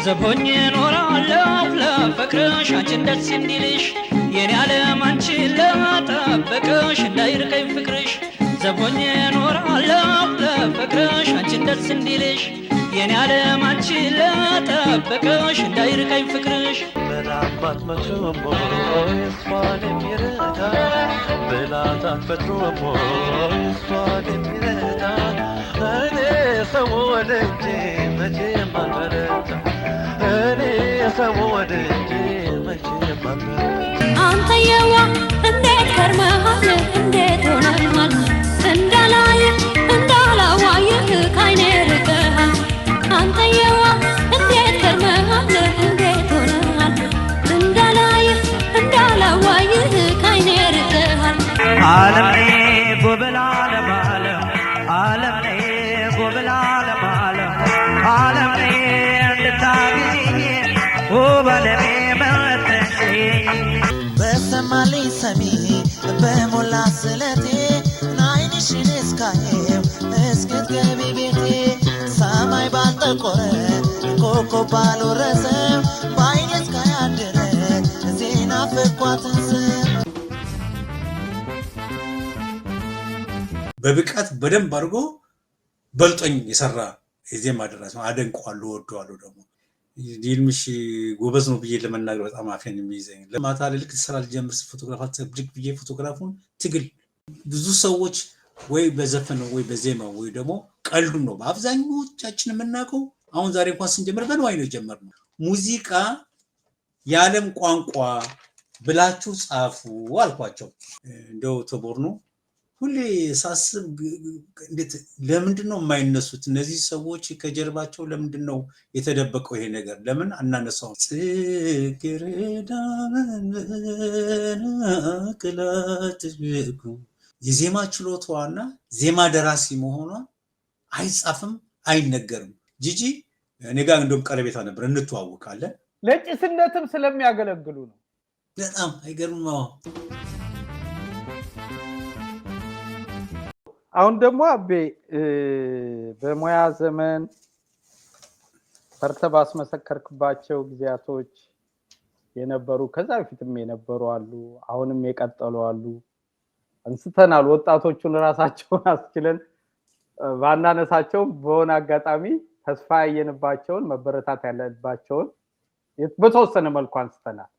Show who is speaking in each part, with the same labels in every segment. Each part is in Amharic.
Speaker 1: ዘቦኝ ኖራለሁ ለፍቅርሽ አንቺን ደስ እንዲልሽ የኔ ዓለም አንቺን ለጠበቅሽ እንዳይርቀኝ ፍቅርሽ ዘቦኝ ኖራለሁ ለፍቅርሽ አንቺን ደስ እንዲልሽ የኔ ዓለም አንቺን ለጠበቅሽ እንዳይርቀኝ ፍቅርሽ
Speaker 2: በላባት መክሮሞ እሷን የሚረዳ በላታት ፈጥሮሞ እሷን የሚረዳ እኔ ሰው ወደጄ መቼም አልበረታ እኔ ሰው ወደጄ መቼም አልበረታ
Speaker 3: አንተየዋ እንዴት ከርመሃል እንዴት ሆነሃል እንዳላዋይህ ካይኔ ርቀሃል አንተየዋ እንዴት ከርመሃል እንዴት ሆነሃል እንዳላዋይህ ካይኔ ርቀሃል
Speaker 2: ዓለም ጎበላ ለማለም ዓለም ጎበላ ለማለም ዓለም እንድታግኝ ውበለሜ መተሽ በሰማልኝ ሰሚ በሞላ ስለቴ ናይንሽን እስካየው እስክትገቢ ቤቴ ሰማይ ባልጠቆረ ኮከብ ባልወረሰ በዓይኔ እስካያድረ ዜና ፍኳትን
Speaker 4: በብቃት በደንብ አድርጎ በልጦኝ የሰራ የዜማ ደራሲ ነው። አደንቀዋለሁ፣ ወደዋለሁ። ደግሞ ይልምሽ ጎበዝ ነው ብዬ ለመናገር በጣም አፌን የሚይዘኝ ለማታ ልክ ስራ ልጀምር ፎቶግራፋት ብድግ ብዬ ፎቶግራፉን ትግል ብዙ ሰዎች ወይ በዘፈን ነው ወይ በዜማ ወይ ደግሞ ቀልዱ ነው በአብዛኞቻችን የምናውቀው። አሁን ዛሬ እንኳን ስንጀምር በንዋይ ነው የጀመርነው። ሙዚቃ የዓለም ቋንቋ ብላችሁ ጻፉ አልኳቸው። እንደው ተቦርኖ ሁሌ ሳስብ እንዴት ለምንድን ነው የማይነሱት እነዚህ ሰዎች ከጀርባቸው ለምንድን ነው የተደበቀው ይሄ ነገር ለምን አናነሳው? ጽጌረዳ ቅላት የዜማ ችሎታዋና ዜማ ደራሲ መሆኗ አይጻፍም አይነገርም። ጂጂ እኔ ጋር እንደውም ቀረቤታ ነበር እንተዋወቃለን።
Speaker 5: ለጭስነትም ስለሚያገለግሉ ነው።
Speaker 4: በጣም አይገርምም።
Speaker 5: አሁን ደግሞ አቤ በሙያ ዘመን ፈርተህ ባስመሰከርክባቸው ጊዜያቶች የነበሩ ከዛ በፊትም የነበሩ አሉ አሁንም የቀጠሉ አሉ አንስተናል። ወጣቶቹን ራሳቸውን አስችለን ባናነሳቸው በሆነ አጋጣሚ ተስፋ ያየንባቸውን መበረታት ያለባቸውን በተወሰነ መልኩ አንስተናል።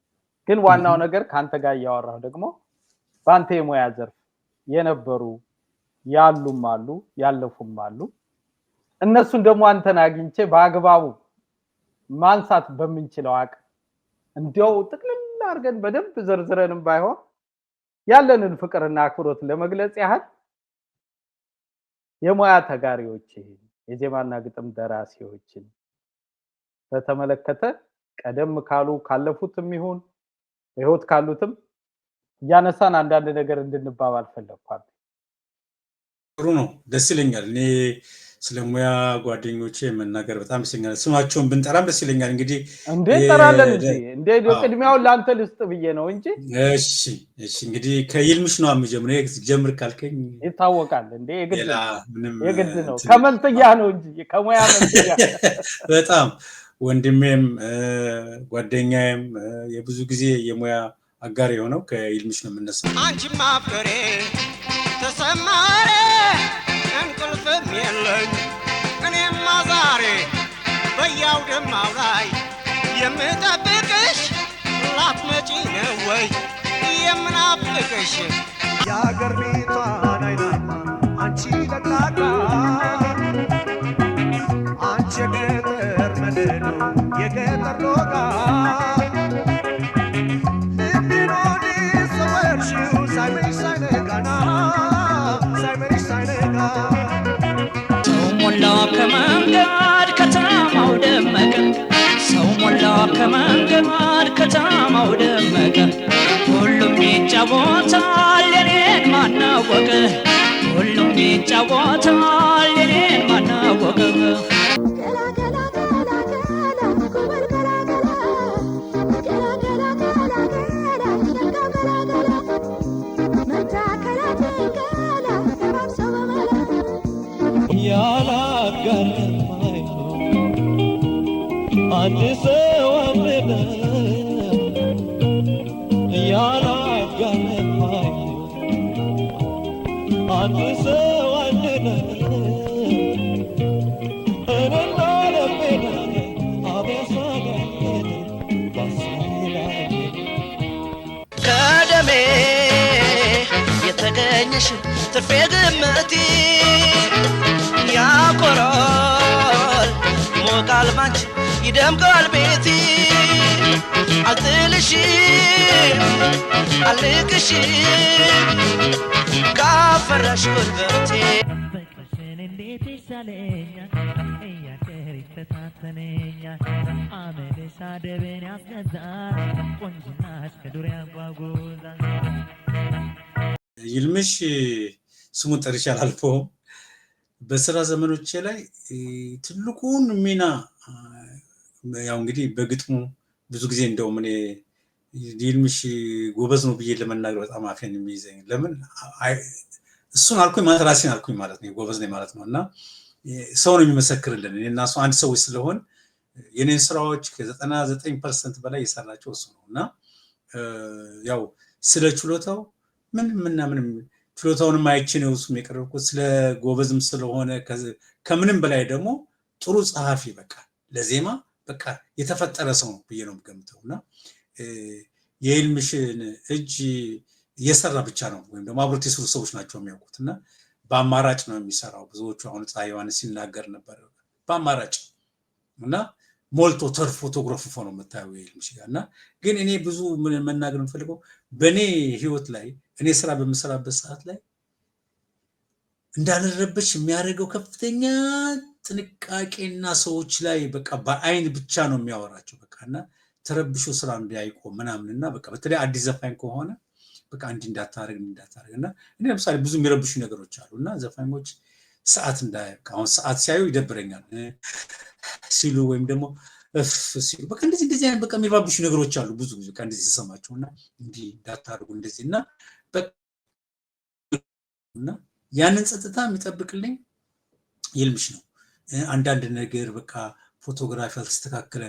Speaker 5: ግን ዋናው ነገር ካንተ ጋር ያወራው ደግሞ ባንተ የሙያ ዘርፍ የነበሩ ያሉም አሉ ያለፉም አሉ። እነሱን ደግሞ አንተን አግኝቼ በአግባቡ ማንሳት በመንችለው አቅ እንዲያው ጥቅልል አድርገን በደንብ ዘርዝረንም ባይሆን ያለንን ፍቅርና አክብሮት ለመግለጽ ያህል የሙያ ተጋሪዎች የዜማና ግጥም ደራሲዎችን በተመለከተ ቀደም ካሉ ካለፉትም ይሁን በህይወት ካሉትም ያነሳን አንዳንድ ነገር እንድንባባል ፈለኳል።
Speaker 4: ጥሩ ነው፣ ደስ ይለኛል። እኔ ስለሙያ ጓደኞቼ መናገር በጣም ደስ ይለኛል። ስማቸውን ብንጠራም ደስ ይለኛል። እንግዲህ
Speaker 5: እንዴ ተራለን እንዴ ቅድሚያው ላንተ ልስጥ ብዬ ነው እንጂ።
Speaker 4: እሺ እንግዲህ ከይልምሽ ነው የምጀምረው። ጀምር ካልከኝ
Speaker 5: ይታወቃል እንዴ የግድ ነው። ከመንትያ ነው እንጂ ከሙያ መንትያ
Speaker 4: በጣም ወንድሜም ጓደኛዬም የብዙ ጊዜ የሙያ አጋር የሆነው ከይልምሽ ነው የምነሳው።
Speaker 6: አንቺማ ፍሬ ተሰማረ እንቅልፍም የለኝ እኔማ ዛሬ በያው ደማው ላይ የምጠብቅሽ ላትመጪ ነው ወይ የምናፍቅሽ
Speaker 2: የአገር ቤቷን አይናማ አንቺ ለቃቃ አንቺ የገጠር መድኖ የገጠር ሎጋ ልቤኖዲ ሰወርሽው ሳይመሽ ሳይነጋና
Speaker 1: ሞላ ከመንገድ ከተማው ደመቀ ሰው ሞላ ከመንገድ ከተማው ደመቀ ሁሉም ይጫወታል የኔን ማናወቀ ሁሉም ይጫወታል የኔን ማናወቀ
Speaker 7: ከደሜ የተገኘሽው ትርፌ ግምቴ ያኮራል ሞቃል ባንቺ ይደምቃል ቤቴ አልጥልሽም አልቅሽም ካፈራሽ ጉልበቴ ፍቅርሽን እንዴት ይሻለኛል እያደር ይፈታተነኛል አመልሽ አደብን ያስገዛል ቆንጅናሽ ከዱር ያጓጉዛል
Speaker 4: ይልምሽ ስሙን ጠርቼ አላልፈውም በስራ ዘመኖቼ ላይ ትልቁን ሚና ያው እንግዲህ በግጥሙ ብዙ ጊዜ እንደውም እኔ ይልምሽ ጎበዝ ነው ብዬ ለመናገር በጣም አፌን የሚይዘኝ ለምን እሱን አልኩኝ ማለት ራሴን አልኩኝ ማለት ነው ጎበዝ ነኝ ማለት ነው እና ሰው ነው የሚመሰክርልን እኔና እሱ አንድ ሰዎች ስለሆን የኔን ስራዎች ከ99% በላይ የሰራቸው እሱ ነው እና ያው ስለ ችሎታው ምንም ችሎታውንም አይቼ ነው እሱም የቀረብኩት ስለ ጎበዝም ስለሆነ ከምንም በላይ ደግሞ ጥሩ ጸሐፊ በቃ ለዜማ በቃ የተፈጠረ ሰው ነው ብዬ ነው የምገምተውና የይልምሽን እጅ እየሰራ ብቻ ነው ወይም ደግሞ አብሮት የሰሩ ሰዎች ናቸው የሚያውቁትና በአማራጭ ነው የሚሰራው ብዙዎቹ አሁን ፀሐይ ዮሐንስ ሲናገር ነበር በአማራጭ እና ሞልቶ ተርፎ ፎቶግራፍ ነው የምታየው ይልምሽ ጋርና ግን እኔ ብዙ መናገር የምፈልገው በኔ ህይወት ላይ እኔ ስራ በመሰራበት ሰዓት ላይ እንዳልረበሽ የሚያደርገው ከፍተኛ ጥንቃቄና ሰዎች ላይ በቃ በአይን ብቻ ነው የሚያወራቸው በቃና ተረብሾ ስራ እንዳይቆም ምናምንና በቃ በተለይ አዲስ ዘፋኝ ከሆነ በቃ እንዳታረግና እኔ ለምሳሌ ብዙ የሚረብሹ ነገሮች አሉና ዘፋኞች ሰዓት እንዳያውቅ አሁን ሰዓት ሲያዩ ይደብረኛል ሲሉ ወይም ደግሞ ሲሉ በቃ እንደዚህ አይነት በቃ የሚረብሹ ነገሮች አሉ ብዙ በቃ እንደዚህ ተሰማቸውና እንዲህ እንዳታረጉ እንደዚህና በቃ ያንን ጸጥታ የሚጠብቅልኝ ይልምሽ ነው አንዳንድ ነገር በቃ ፎቶግራፊ አልተስተካከለ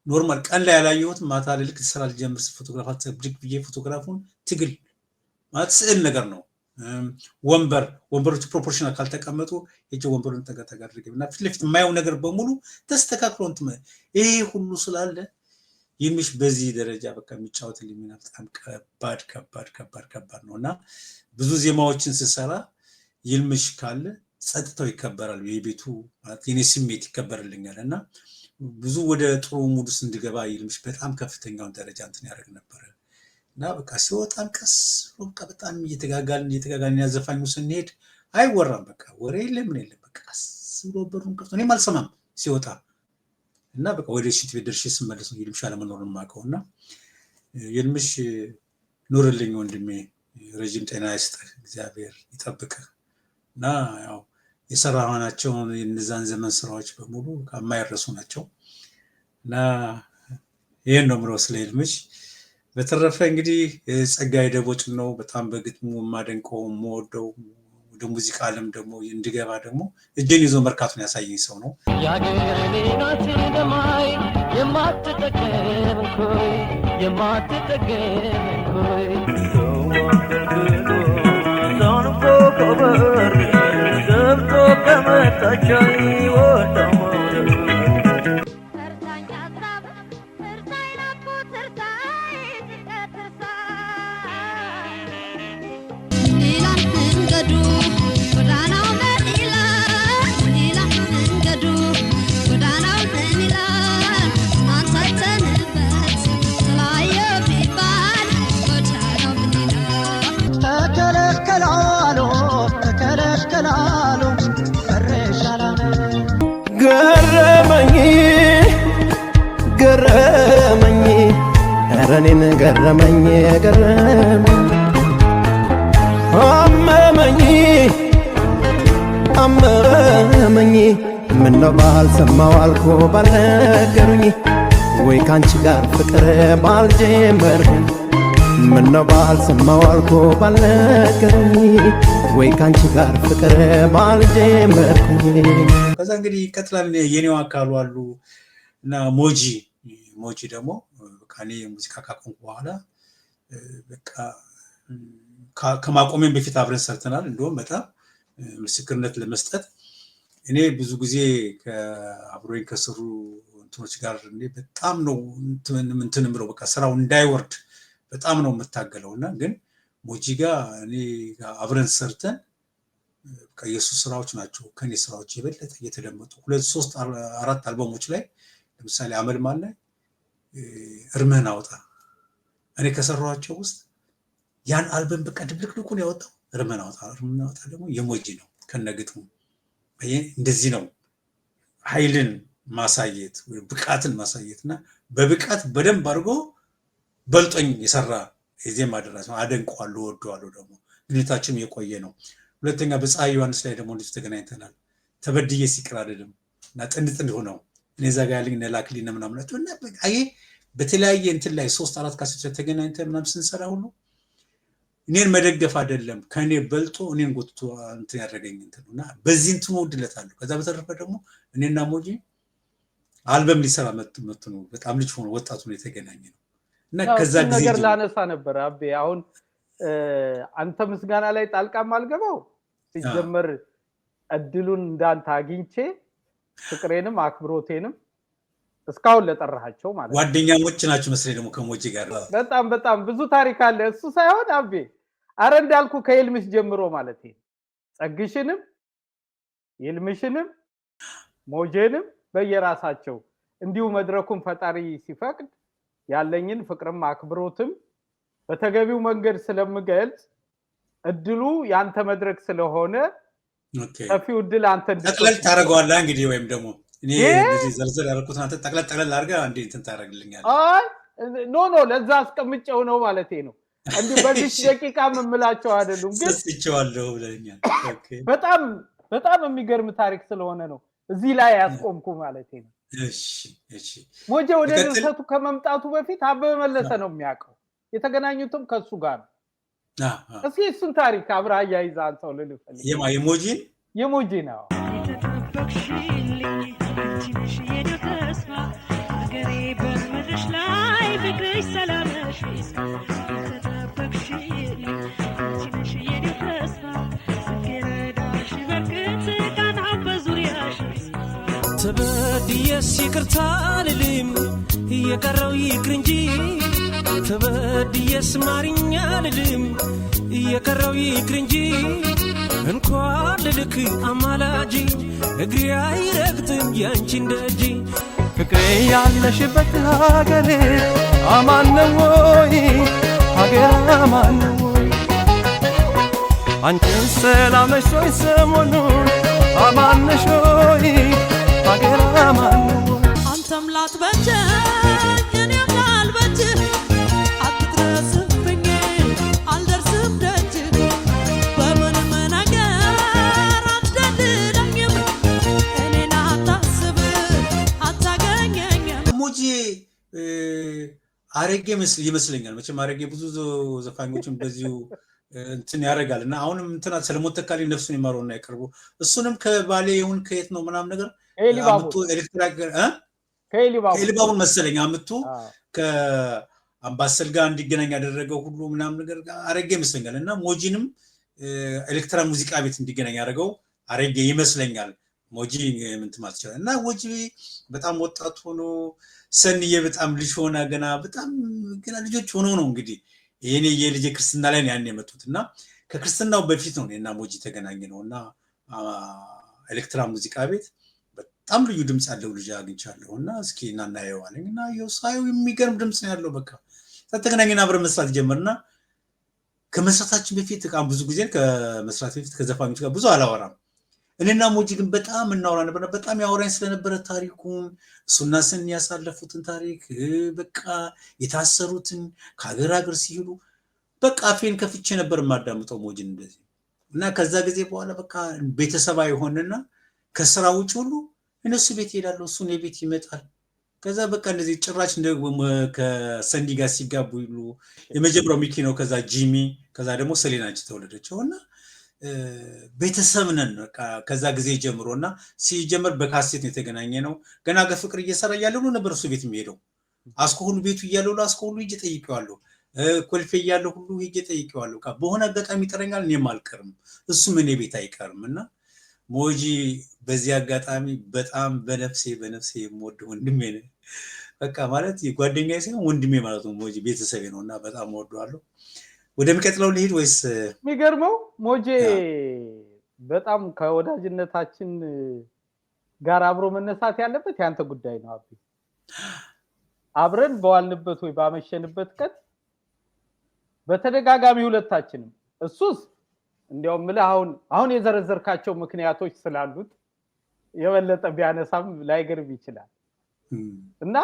Speaker 4: ኖርማል ቀን ላይ ያላየሁት ማታ ላይ ልክ ስራ ልጀምር ፎቶግራፍ አትብድግ ብዬ ፎቶግራፉን ትግል ማለት ስዕል ነገር ነው ወንበሮቹ ፕሮፖርሽናል ካልተቀመጡ እጅ ወንበሩን ተጋድርገውና ፊት ለፊት የማየው ነገር በሙሉ ተስተካክሎ ይሄ ሁሉ ስላለ ይልምሽ በዚህ ደረጃ በቃ የሚጫወትልኝ ሚና በጣም ከባድ ነውና ብዙ ዜማዎችን ስሰራ ይልምሽ ካለ ጸጥታው ይከበራል የቤቱ ማለት የኔ ስሜት ይከበርልኛልና ብዙ ወደ ጥሩ ሙድ ውስጥ እንድገባ ይልምሽ በጣም ከፍተኛውን ደረጃ እንትን ያደርግ ነበር እና በቃ ሲወጣን ቀስ በቃ በጣም እየተጋጋልን ያዘፋኙ ስንሄድ አይወራም በቃ ወሬ የለም በቃ ብሎ በሩን ከፍቶ እኔም አልሰማም ሲወጣ እና በቃ ወደ ሽት ቤት ደርሼ ስመለስ ነው ይልምሽ አለመኖሩን የማውቀውና ይልምሽ ኑርልኝ ወንድሜ ረጅም ጤና ይስጥህ እግዚአብሔር ይጠብቅህ እና ያው የሰራናቸውን የነዛን ዘመን ስራዎች በሙሉ የማይረሱ ናቸው እና ይሄን ነው ምሮ ስለ ይልምሽ በተረፈ እንግዲህ ጸጋዬ ደቦጭ ነው በጣም በግጥሙ ማደንቀው ሞወደው ወደ ሙዚቃ ዓለም ደግሞ እንድገባ ደግሞ እጄን ይዞ መርካቱን ያሳየኝ ሰው ነው
Speaker 7: ያገሬ ናት ደማይ የማትጠገብ ኮይ ገብቶ ከመጣቸው ይወጣው ተከለከላሉ ፈረሻላነ
Speaker 8: እኔን ገረመኝ አመመኝ ምነው ባልሰማው አልኩ ባልነገሩኝ ወይ ካንቺ ጋር ፍቅር ባልጀመርኩኝ ምነው ባልሰማው አልኩ ባልነገሩኝ ወይ ካንቺ ጋር ፍቅር ባልጀመርኩኝ።
Speaker 4: ከዛ እንግዲህ ይቀጥላል የኔው አካሉ አሉ እና ሞጂ ደግሞ በቃ እኔ ሙዚቃ ካቆምኩ በኋላ በቃ ከማቆሜን በፊት አብረን ሰርተናል። እንደውም በጣም ምስክርነት ለመስጠት እኔ ብዙ ጊዜ ከአብሮኝ ከሰሩ እንትኖች ጋር እኔ በጣም ነው እንትን ምለው በቃ ስራው እንዳይወርድ በጣም ነው የምታገለውና ግን ሞጂ ጋር እኔ አብረን ሰርተን ከየሱ ስራዎች ናቸው ከኔ ስራዎች የበለጠ እየተደመጡ 2 3 4 አልበሞች ላይ ለምሳሌ አመልማል ላይ እርምህን አውጣ እኔ ከሰራኋቸው ውስጥ ያን አልበም በቃ ድብልቅልቁን ያወጣው እርምህን አውጣ ደግሞ የሞጂ ነው ከነግጥሙ። እንደዚህ ነው ኃይልን ማሳየት ብቃትን ማሳየትና በብቃት በደንብ አድርጎ በልጦኝ የሰራ የዜማ ደራሲ ነው። አደንቀዋለሁ፣ ወደዋለሁ። ደግሞ ግንኙነታችን የቆየ ነው። ሁለተኛ በፀሐይ ዮሐንስ ላይ ደግሞ እንደዚህ ተገናኝተናል። ተበድዬ ሲቅር አይደለም እና ጥንድ ሆነው እኔ እዛ ጋር ያለኝ ነላክሊና ምናምን ናቸው እና አይ በተለያየ እንትን ላይ 3 4 ካሴቶች ተገናኝተን ምናምን ስንሰራ ሁሉ እኔን መደገፍ አይደለም ከኔ በልጦ እኔን ጎትቶ እንትን ያደረገኝ እንትን እና በዚህ እንትን ወድለታለሁ። ከዛ በተረፈ ደግሞ እኔና ሞጂ አልበም ሊሰራ መጥቶ ነው በጣም ልጅ ሆኖ ወጣቱ ነው የተገናኘ ነው እና ከዛ ጊዜ
Speaker 5: ነገር ላነሳ ነበር አቤ። አሁን አንተ ምስጋና ላይ ጣልቃም አልገባው ሲጀመር እድሉን እንዳንተ አግኝቼ ፍቅሬንም አክብሮቴንም እስካሁን ለጠራሃቸው ማለት
Speaker 4: ጓደኛሞች ናችሁ መስለኝ ደግሞ ከሞጂ ጋር
Speaker 5: በጣም ብዙ ታሪክ አለ። እሱ ሳይሆን አቤ አረ እንዳልኩ ከይልምሽ ጀምሮ ማለት ነው ጸግሽንም ይልምሽንም ሞጄንም በየራሳቸው እንዲሁ መድረኩን ፈጣሪ ሲፈቅድ ያለኝን ፍቅርም አክብሮትም በተገቢው መንገድ ስለምገልጽ እድሉ ያንተ መድረክ ስለሆነ ሰፊው እድል አንተ
Speaker 4: ተቀለል ታረጋዋለህ እንግዲህ ወይም ደግሞ እኔ እንደዚህ ዘርዘር ያልኩት አንተ ተቀለል አድርገህ አንዴ እንትን ታረግልኛለህ።
Speaker 5: አይ ኖ ለዛ አስቀምጨው ነው ማለቴ ነው። እንዴ በዚህ ደቂቃ መምላቸው አይደሉም ግን
Speaker 4: ስጥቼዋለሁ ብለኛል። ኦኬ
Speaker 5: በጣም የሚገርም ታሪክ ስለሆነ ነው እዚህ ላይ ያስቆምኩ ማለቴ ነው።
Speaker 4: እሺ
Speaker 5: ሞጂ ወደ ድርሰቱ ከመምጣቱ በፊት አበበ መለሰ ነው የሚያውቀው። የተገናኙትም ከሱ ጋር ነው። እስኪ እሱን ታሪክ አብረህ አያይዘህ አንተው ልልፈልግ። የሞጂ ነው
Speaker 9: ተበድዬስ ይቅርታ ልልም እየቀረው ይቅር እንጂ ተበድዬስ ማርኛ ልልም እየቀረው ይቅር እንጂ እንኳን ልልክ አማላጂ እግሬ አይረግጥም ያንቺን ደጅ
Speaker 7: ፍቅሬ ያለሽበት ሀገሬ አማን ነው ወይ ሀገር አማን ነው ወይ አንቺን ሰላምሽ ወይ ሰሞኑን አማን ነሽ ወይ ሀገር አማን ነው ወይ
Speaker 3: አንተም ላትበጀኝ እኔም ላልበጅህ አትድረስብኝ አልደርስም ደጅ በምንም ነገር አትደልለኝም እኔን አታስብ አታገኘኝም።
Speaker 4: ሞጂ አረጌ ይመስለኛል መቼም አረጌ ብዙ ዘፋኞችን በዚሁ እንትን ያደርጋል እና አሁንም እንትና ሰለሞን ተካልኝ ነፍሱን ይማረውና ይቀርቡ እሱንም ከባሌ ይሁን ከየት ነው ምናምን ነገር አምጡ ኤሌክትሪክ ከኤሊባቡን መሰለኝ አምጡ ከአምባሰል ጋር እንዲገናኝ ያደረገው ሁሉ ምናምን ነገር አረጌ ይመስለኛል እና ሞጂንም ኤሌክትሪክ ሙዚቃ ቤት እንዲገናኝ ያደረገው አረጌ ይመስለኛል። ሞጂ ምን ትማት ይችላል እና ሞጂ በጣም ወጣት ሆኖ ሰንዬ በጣም ልጅ ሆና ገና ልጆች ሆኖ ነው እንግዲህ የኔ የልጅ ክርስትና ላይ ያን የመጡትና ከክርስትናው በፊት ነው እና ሞጂ ተገናኘ ነውና ኤሌክትሪክ ሙዚቃ ቤት በጣም ልዩ ድምጽ ያለው ልጅ አግኝቻለሁና እስኪ እናናየዋለኝና የሳየው የሚገርም ድምጽ ነው ያለው። በቃ ተገናኘና አብረን መስራት ጀመርና ከመስራታችን በፊት ብዙ ጊዜ ከመስራት በፊት ከዘፋኞች ጋር ብዙ አላወራም እኔና ሞጂ ግን በጣም እናወራ ነበር። በጣም ያወራኝ ስለነበረ ታሪኩን እሱና ስን ያሳለፉትን ታሪክ በቃ የታሰሩትን ከሀገር ሀገር ሲሄዱ በቃ አፌን ከፍቼ ነበር የማዳምጠው ሞጂን እንደዚህ እና ከዛ ጊዜ በኋላ በቃ ቤተሰባዊ ሆነና ከስራ ውጭ ሁሉ እነሱ ቤት ይሄዳለሁ፣ እሱ እኔ ቤት ይመጣል። ከዛ በቃ እንደዚህ ጭራሽ ከሰንዲ ጋር ሲጋቡ ይሉ የመጀመሪያው ሚኪ ነው፣ ከዛ ጂሚ፣ ከዛ ደግሞ ሰሌናች ተወለደችውና ቤተሰብ ነን በቃ ከዛ ጊዜ ጀምሮና ሲጀምር በካሴት ነው የተገናኘ ነው። ገና ፍቅር እየሰራ ያለው ነበር እሱ ቤት የሚሄደው። አስኮ ሁሉ ቤቱ እያለው አስኮ ሁሉ ሂጅ ጠይቀዋለሁ፣ ኮልፌ እያለው ሁሉ ሂጅ ጠይቀዋለሁ። በሆነ አጋጣሚ ይጠረኛል፣ እኔም አልቀርም እሱም እኔ ቤት አይቀርም። እና ሞጂ በዚህ አጋጣሚ በጣም በነፍሴ የምወድ ወንድሜ ነው። በቃ ማለት የጓደኛዬ ሳይሆን ወንድሜ ማለት ነው። ሞጂ ቤተሰቤ ነውና በጣም እወደዋለሁ። ወደሚቀጥለው ልሂድ ወይስ?
Speaker 5: የሚገርመው ሞጄ በጣም ከወዳጅነታችን ጋር አብሮ መነሳት ያለበት ያንተ ጉዳይ ነው። አብረን በዋልንበት ወይ ባመሸንበት ቀን በተደጋጋሚ ሁለታችንም እሱስ እንዲያውም ምለ አሁን የዘረዘርካቸው ምክንያቶች ስላሉት የበለጠ ቢያነሳም ላይገርም ይችላል እና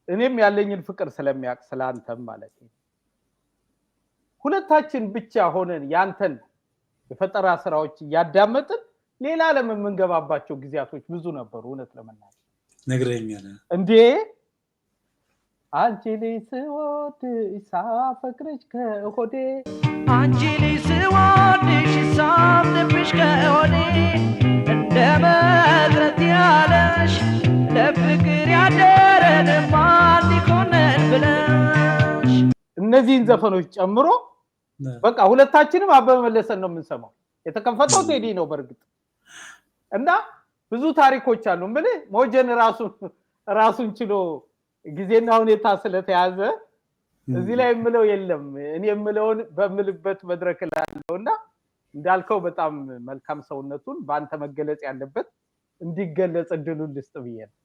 Speaker 5: እኔም ያለኝን ፍቅር ስለሚያቅ ስላንተም ማለት ነው ሁለታችን ብቻ ሆነን ያንተን የፈጠራ ስራዎች ያዳመጥን ሌላ ዓለም የምንገባባቸው ጊዜያቶች ብዙ ነበሩ። እውነት ለመናገር
Speaker 4: ነግረኛል
Speaker 5: እንዴ አንቺ ልጅ ስወድሽ ሳፈቅርሽ ከሆዴ
Speaker 1: አንቺ ልጅ ስወድሽ ሳምንብሽ ከሆዴ እንደ መድረት ያለሽ ለፍቅር ያደረን ማን ይኮነን ብለሽ
Speaker 5: እነዚህን ዘፈኖች ጨምሮ በቃ ሁለታችንም አበበ መለሰን ነው የምንሰማው። የተከፈተው ቴዲ ነው በርግጥ እና ብዙ ታሪኮች አሉ። ምን ሞጀን ራሱን ችሎ ጊዜና ሁኔታ ስለተያዘ እዚህ ላይ የምለው የለም። እኔ የምለውን በምልበት መድረክ ላይ አለውና እንዳልከው በጣም መልካም ሰውነቱን በአንተ መገለጽ ያለበት እንዲገለጽ እድሉን ልስጥ ብዬ ነው።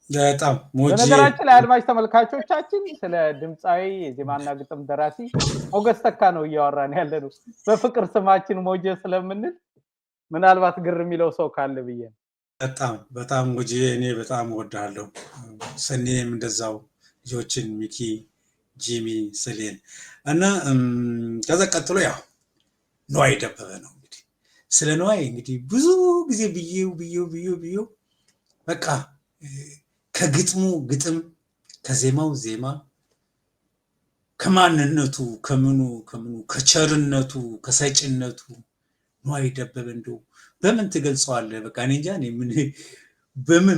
Speaker 4: በጣም ሞጂ
Speaker 5: በነገራችን ላይ አድማጭ ተመልካቾቻችን ስለ ድምጻዊ የዜማና ግጥም ደራሲ ሞገስ ተካ ነው እያወራን ያለነው። በፍቅር ስማችን ሞጂ ስለምንል ምናልባት ግር የሚለው ሰው ካለ ብዬ ነው።
Speaker 4: በጣም ሞጂ እኔ በጣም እወድሃለሁ። ሰኔም እንደዛው ልጆችን ሚኪ፣ ጂሚ፣ ሰሌን እና ከዛ ቀጥሎ ያው ነዋይ ደበበ ነው። እንግዲህ ስለ ነዋይ እንግዲህ ብዙ ጊዜ ብዬው በቃ ከግጥሙ ግጥም ከዜማው ዜማ ከማንነቱ ከምኑ ከቸርነቱ ከሰጭነቱ ነዋይ ደበበ እንደው በምን ትገልጸዋለህ? በቃ እኔ እንጃ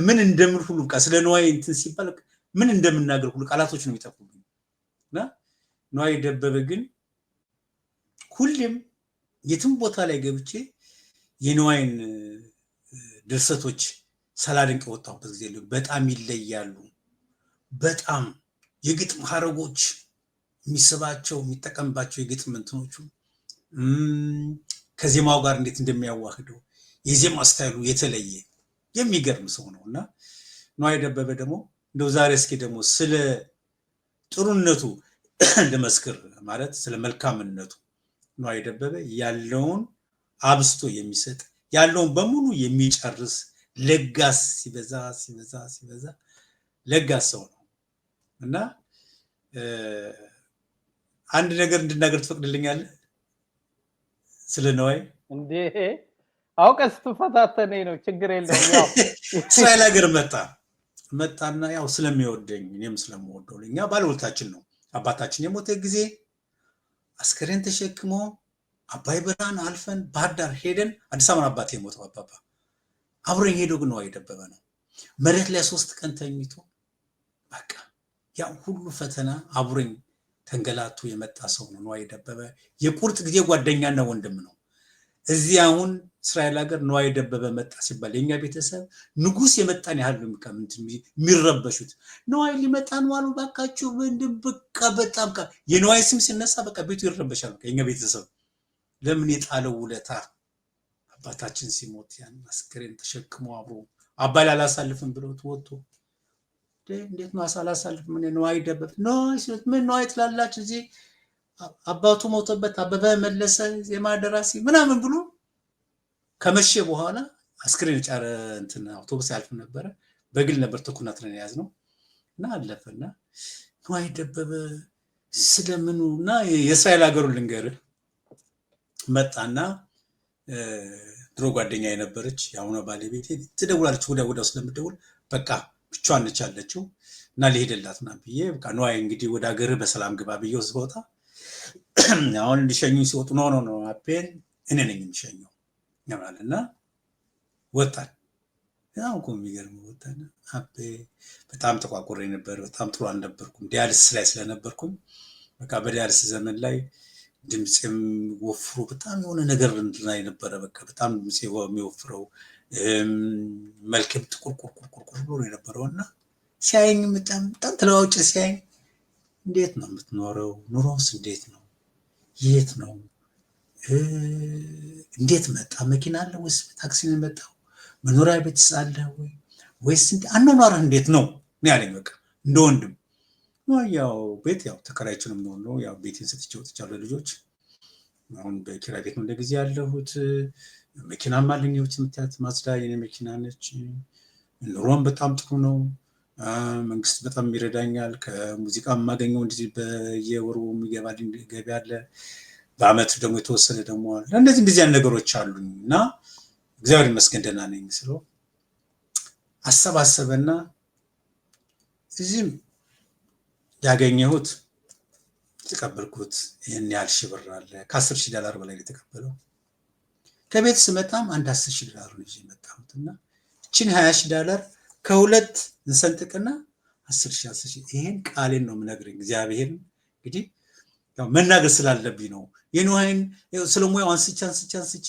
Speaker 4: ምን እንደምን ሁሉ በቃ ስለ ነዋይ እንትን ሲባል ምን እንደምናገር ሁሉ ቃላቶች ነው የሚጠፉብኝ። እና ነዋይ ደበበ ግን ሁሌም የትም ቦታ ላይ ገብቼ የነዋይን ድርሰቶች ሳላድንቅ የወጣሁበት ጊዜ በጣም ይለያሉ። በጣም የግጥም ሀረጎች የሚስባቸው የሚጠቀምባቸው የግጥም እንትኖቹ ከዜማው ጋር እንዴት እንደሚያዋህደው የዜማ ስታይሉ የተለየ የሚገርም ሰው ነው። እና ነዋይ ደበበ ደግሞ እንደው ዛሬ እስኪ ደግሞ ስለ ጥሩነቱ ልመስክር ማለት ስለ መልካምነቱ ነዋይ ደበበ ያለውን አብስቶ የሚሰጥ ያለውን በሙሉ የሚጨርስ ለጋስ ሲበዛ ለጋስ ሰው ነው። እና አንድ ነገር እንድናገር ትፈቅድልኛለህ? ስለ ነዋይ
Speaker 5: እንዴ አውቀስ ትፈታተነኝ ነው። ችግር የለም። ያው
Speaker 4: እስራኤል ሀገር መጣና ያው ስለሚወደኝ እኔም ስለምወደው እኛ ባለውለታችን ነው። አባታችን የሞተ ጊዜ አስከሬን ተሸክሞ አባይ በራን አልፈን ባህር ዳር ሄደን አዲስ አበባ አባቴ የሞተው አባባ አብሮኝ ሄዶ ግን ነዋይ ደበበ ነው። መሬት ላይ 3 ቀን ተኝቶ በቃ ያ ሁሉ ፈተና አብሮኝ ተንገላቱ የመጣ ሰው ነው ነዋይ ደበበ። የቁርጥ ጊዜ ጓደኛና ወንድም ነው። እዚህ አሁን እስራኤል ሀገር ነዋይ ደበበ መጣ ሲባል የኛ ቤተሰብ ንጉስ የመጣን ያህል ነው የሚረበሹት። ነዋይ ሊመጣ ነው አሉ ባካችሁ ወንድም በቃ በጣም የነዋይ ስም ሲነሳ በቃ ቤቱ ይረበሻል። የኛ ቤተሰብ ለምን የጣለው ውለታ አባታችን ሲሞት ያን አስከሬን ተሸክሞ አብሮ አባይ አላሳልፍም ብሎት ወጥቶ እንዴት ነው አላሳልፍም? ምን ነዋይ ደበበ ምን ነዋይ ትላላችሁ? እዚህ አባቱ ሞተበት አበበ መለሰ ዜማ ደራሲ ምናምን ብሎ ከመሸ በኋላ አስክሬን ጫረ እንትን አውቶቡስ ያልፍ ነበረ። በግል ነበር ተኩናትረን ያዝነው እና አለፈና ነዋይ ደበበ ስለምኑና የእስራኤል ሀገሩን ልንገርህ መጣና ድሮ ጓደኛ የነበረች ያሁን ባለቤቴ ትደውላለች። ወዲያው ስለምትደውል በቃ ብቻዋን ነች ያለችው እና ሊሄድላትና ብዬ በቃ ነዋይ እንግዲህ ወደ ሀገርህ በሰላም ግባ ብዬው ስወጣ አሁን ሊሸኙ ሲወጡ ነው አፔን እኔ ነኝ የሚሸኘው ያማልና ወጣን። ያው እኮ የሚገርም ወጣን። አፔ በጣም ተቋቁሬ ነበር። በጣም ጥሩ አልነበርኩም። ዲያሊሲስ ላይ ስለነበርኩም በቃ በዲያሊሲስ ዘመን ላይ ድምጽም ወፍሮ በጣም የሆነ ነገር ላይ ነበረ። በቃ በጣም ድምጽ የሚወፍረው መልክም ጥቁርቁርቁርቁር ብሎ የነበረውና ሲያየኝ በጣም ተለዋውጭ ሲያየኝ እንዴት ነው የምትኖረው? ኑሮስ እንዴት ነው? የት ነው? እንዴት መጣ? መኪና አለ ወይስ ታክሲ ነው የመጣው? መኖሪያ ቤት አለ ወይስ አኗኗርህ እንዴት ነው ያለኝ። በቃ እንደ ወንድም ያው ቤት ያው ተከራይችንም ነው ያው ቤቴን ሰጥቼ ወጥቻለሁ። ልጆች አሁን በኪራይ ቤት ነው ለጊዜ ያለሁት። መኪናም አለኝ የምትያት ማዝዳ የኔ መኪና ነች። ኑሮም በጣም ጥሩ ነው። መንግስት በጣም ይረዳኛል። ከሙዚቃ የማገኘው እንደዚህ በየወሩ የሚገባልኝ ገቢ አለ። በአመት ደግሞ የተወሰነ ደግሞ አለ። እንደዚህ አይነት ነገሮች አሉኝ እና እግዚአብሔር ይመስገን ደህና ነኝ ስለው አሰባሰበና እዚህም ያገኘሁት ተቀበልኩት። ይሄን ያህል ሺህ ብር አለ። ከ$10,000 በላይ የተቀበለው። ከቤት ስመጣም አንድ $10,000 ነው ይዤ መጣሁትና እቺን $20,000 ከሁለት እንሰንጥቅና 10,000 ይሄን ቃሌን ነው የምነግርህ። እግዚአብሔር እንግዲህ ያው መናገር ስላለብኝ ነው። የነዋይን ስለሙያው አንስቼ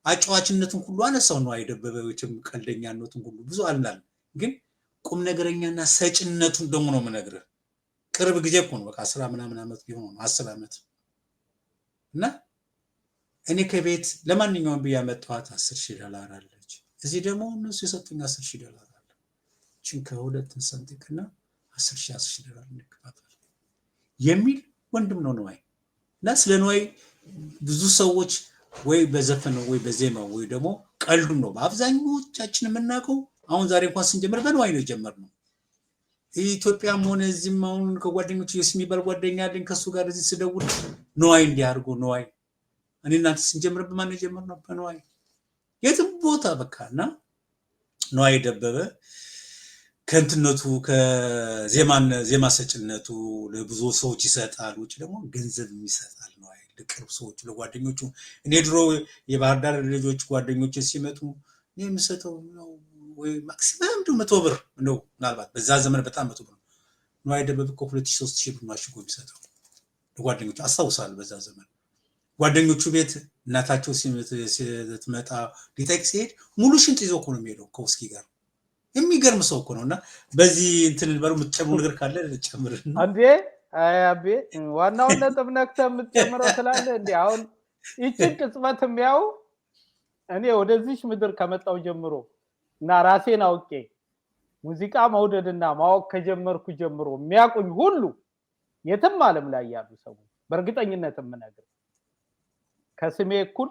Speaker 4: አጫዋችነቱን ሁሉ አነሳው ነው አይደበበዎችም ቀልደኛነቱን ሁሉ ብዙ አልናል። ግን ቁም ነገረኛና ሰጭነቱን ደግሞ ነው የምነግርህ። ቅርብ ጊዜ እኮ ነው በቃ 10 ምናምን ዓመት ቢሆን 10 ዓመት እና እኔ ከቤት ለማንኛውም ብዬ ያመጣኋት $10,000 አለች። እዚህ ደግሞ እነሱ የሰጡኝ $10,000 አለ። እቺን ከሁለት እንሰንጥቅና $10,000 እንከፋፈል የሚል ወንድም ነው ነዋይ። እና ስለ ነዋይ ብዙ ሰዎች ወይ በዘፈን ወይ በዜማ ወይ ደግሞ ቀልዱ ነው በአብዛኞቻችን የምናውቀው። አሁን ዛሬ እንኳን ስንጀምር በነዋይ ነው የጀመርነው። ኢትዮጵያም ሆነ እዚህም አሁን ከጓደኞች የሚባል ጓደኛ አለኝ። ከሱ ጋር እዚህ ስደውል ነዋይ እንዲያርጉ ነዋይ እኔ እናንተ ስንጀምር በማን ነው የጀመርነው? በነዋይ የትም ቦታ በቃና ነዋይ ደበበ ከእንትነቱ ከዜማ ሰጭነቱ ለብዙ ሰዎች ይሰጣል። ውጭ ደግሞ ገንዘብ ይሰጣል ነዋይ ለቅርብ ሰዎች ለጓደኞቹ። እኔ ድሮ የባህር ዳር ልጆች ጓደኞች ሲመጡ የሚሰጠው ነው ወይ ማክሲመም 100 ብር ነው። ምናልባት በዛ ዘመን በጣም 100 ብር ነው። ነዋይ ደበበ እኮ 2,000-3,000 ብር ማሽጎ የሚሰጠው ለጓደኞቹ አስታውሳለሁ። በዛ ዘመን ጓደኞቹ ቤት እናታቸው ስትመጣ ሊጠይቅ ሲሄድ ሙሉ ሽንጥ ይዞ እኮ ነው የሚሄደው ከውስኪ ጋር። የሚገርም ሰው እኮ ነውና በዚህ እንትን ልበሩ የምትጨምሩ ነገር ካለ ጨምር።
Speaker 5: አንዴ አያቤ ዋናውን ነጥብ ነክተህ የምትጨምረው ስላለ እንዴ አሁን ይህችን ቅጽበት የሚያው እኔ ወደዚህ ምድር ከመጣው ጀምሮ እና ራሴን አውቄ ሙዚቃ መውደድና ማወቅ ከጀመርኩ ጀምሮ የሚያቁኝ ሁሉ የትም ዓለም ላይ ያሉ ሰዎች በእርግጠኝነት የምነግር ከስሜ እኩል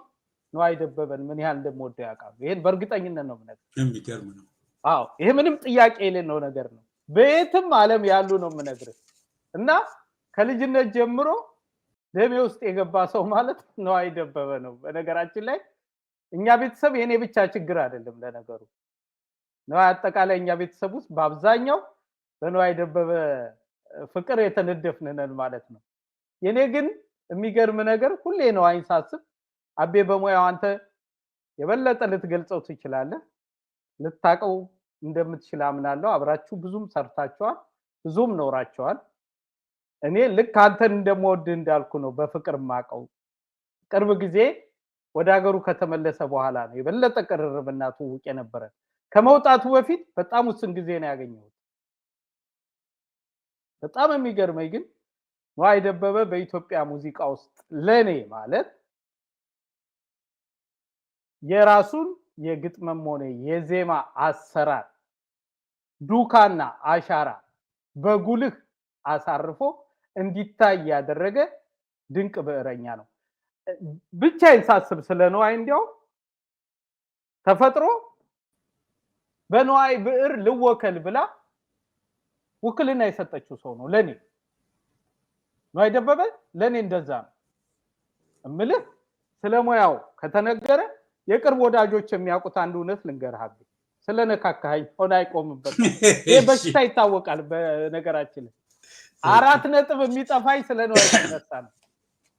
Speaker 5: ነዋይ ደበበን ምን ያህል እንደምወደው ያውቃሉ። ይሄን በእርግጠኝነት ነው የምነግር።
Speaker 4: የሚገርም ነው።
Speaker 5: አዎ ይሄ ምንም ጥያቄ የሌለው ነገር ነው። በየትም ዓለም ያሉ ነው የምነግር እና ከልጅነት ጀምሮ ደሜ ውስጥ የገባ ሰው ማለት ነዋይ ደበበ ነው። በነገራችን ላይ እኛ ቤተሰብ የኔ ብቻ ችግር አይደለም። ለነገሩ ነዋይ አጠቃላይ እኛ ቤተሰብ ውስጥ በአብዛኛው በነዋይ ደበበ ፍቅር የተነደፍን ነን ማለት ነው። የኔ ግን የሚገርም ነገር ሁሌ ነዋይን ሳስብ አቤ በሙያው አንተ የበለጠ ልትገልጸው ትችላለህ፣ ልታቀው እንደምትችል አምናለሁ። አብራችሁ ብዙም ሰርታችኋል፣ ብዙም ኖራችኋል። እኔ ልክ አንተን እንደምወድ እንዳልኩ ነው በፍቅር ማቀው። ቅርብ ጊዜ ወደ ሀገሩ ከተመለሰ በኋላ ነው የበለጠ ቅርርብና ትውውቅ የነበረ። ከመውጣቱ በፊት በጣም ውስን ጊዜ ነው ያገኘሁት። በጣም የሚገርመኝ ግን ነዋይ ደበበ በኢትዮጵያ ሙዚቃ ውስጥ ለኔ ማለት የራሱን የግጥምም ሆነ የዜማ አሰራር ዱካና አሻራ በጉልህ አሳርፎ እንዲታይ ያደረገ ድንቅ ብዕረኛ ነው። ብቻዬን ሳስብ ስለ ነዋይ እንዲያው ተፈጥሮ በነዋይ ብዕር ልወከል ብላ ውክልና የሰጠችው ሰው ነው ለኔ ነዋይ ደበበ ለኔ እንደዛ ነው እምልህ ስለሞያው ከተነገረ የቅርብ ወዳጆች የሚያውቁት አንድ እውነት ልንገርሃብ ስለነካካኝ ሆነ አይቆምበት ይሄ በሽታ ይታወቃል በነገራችን 4 ነጥብ የሚጠፋይ ስለነዋይ ተነሳ ነው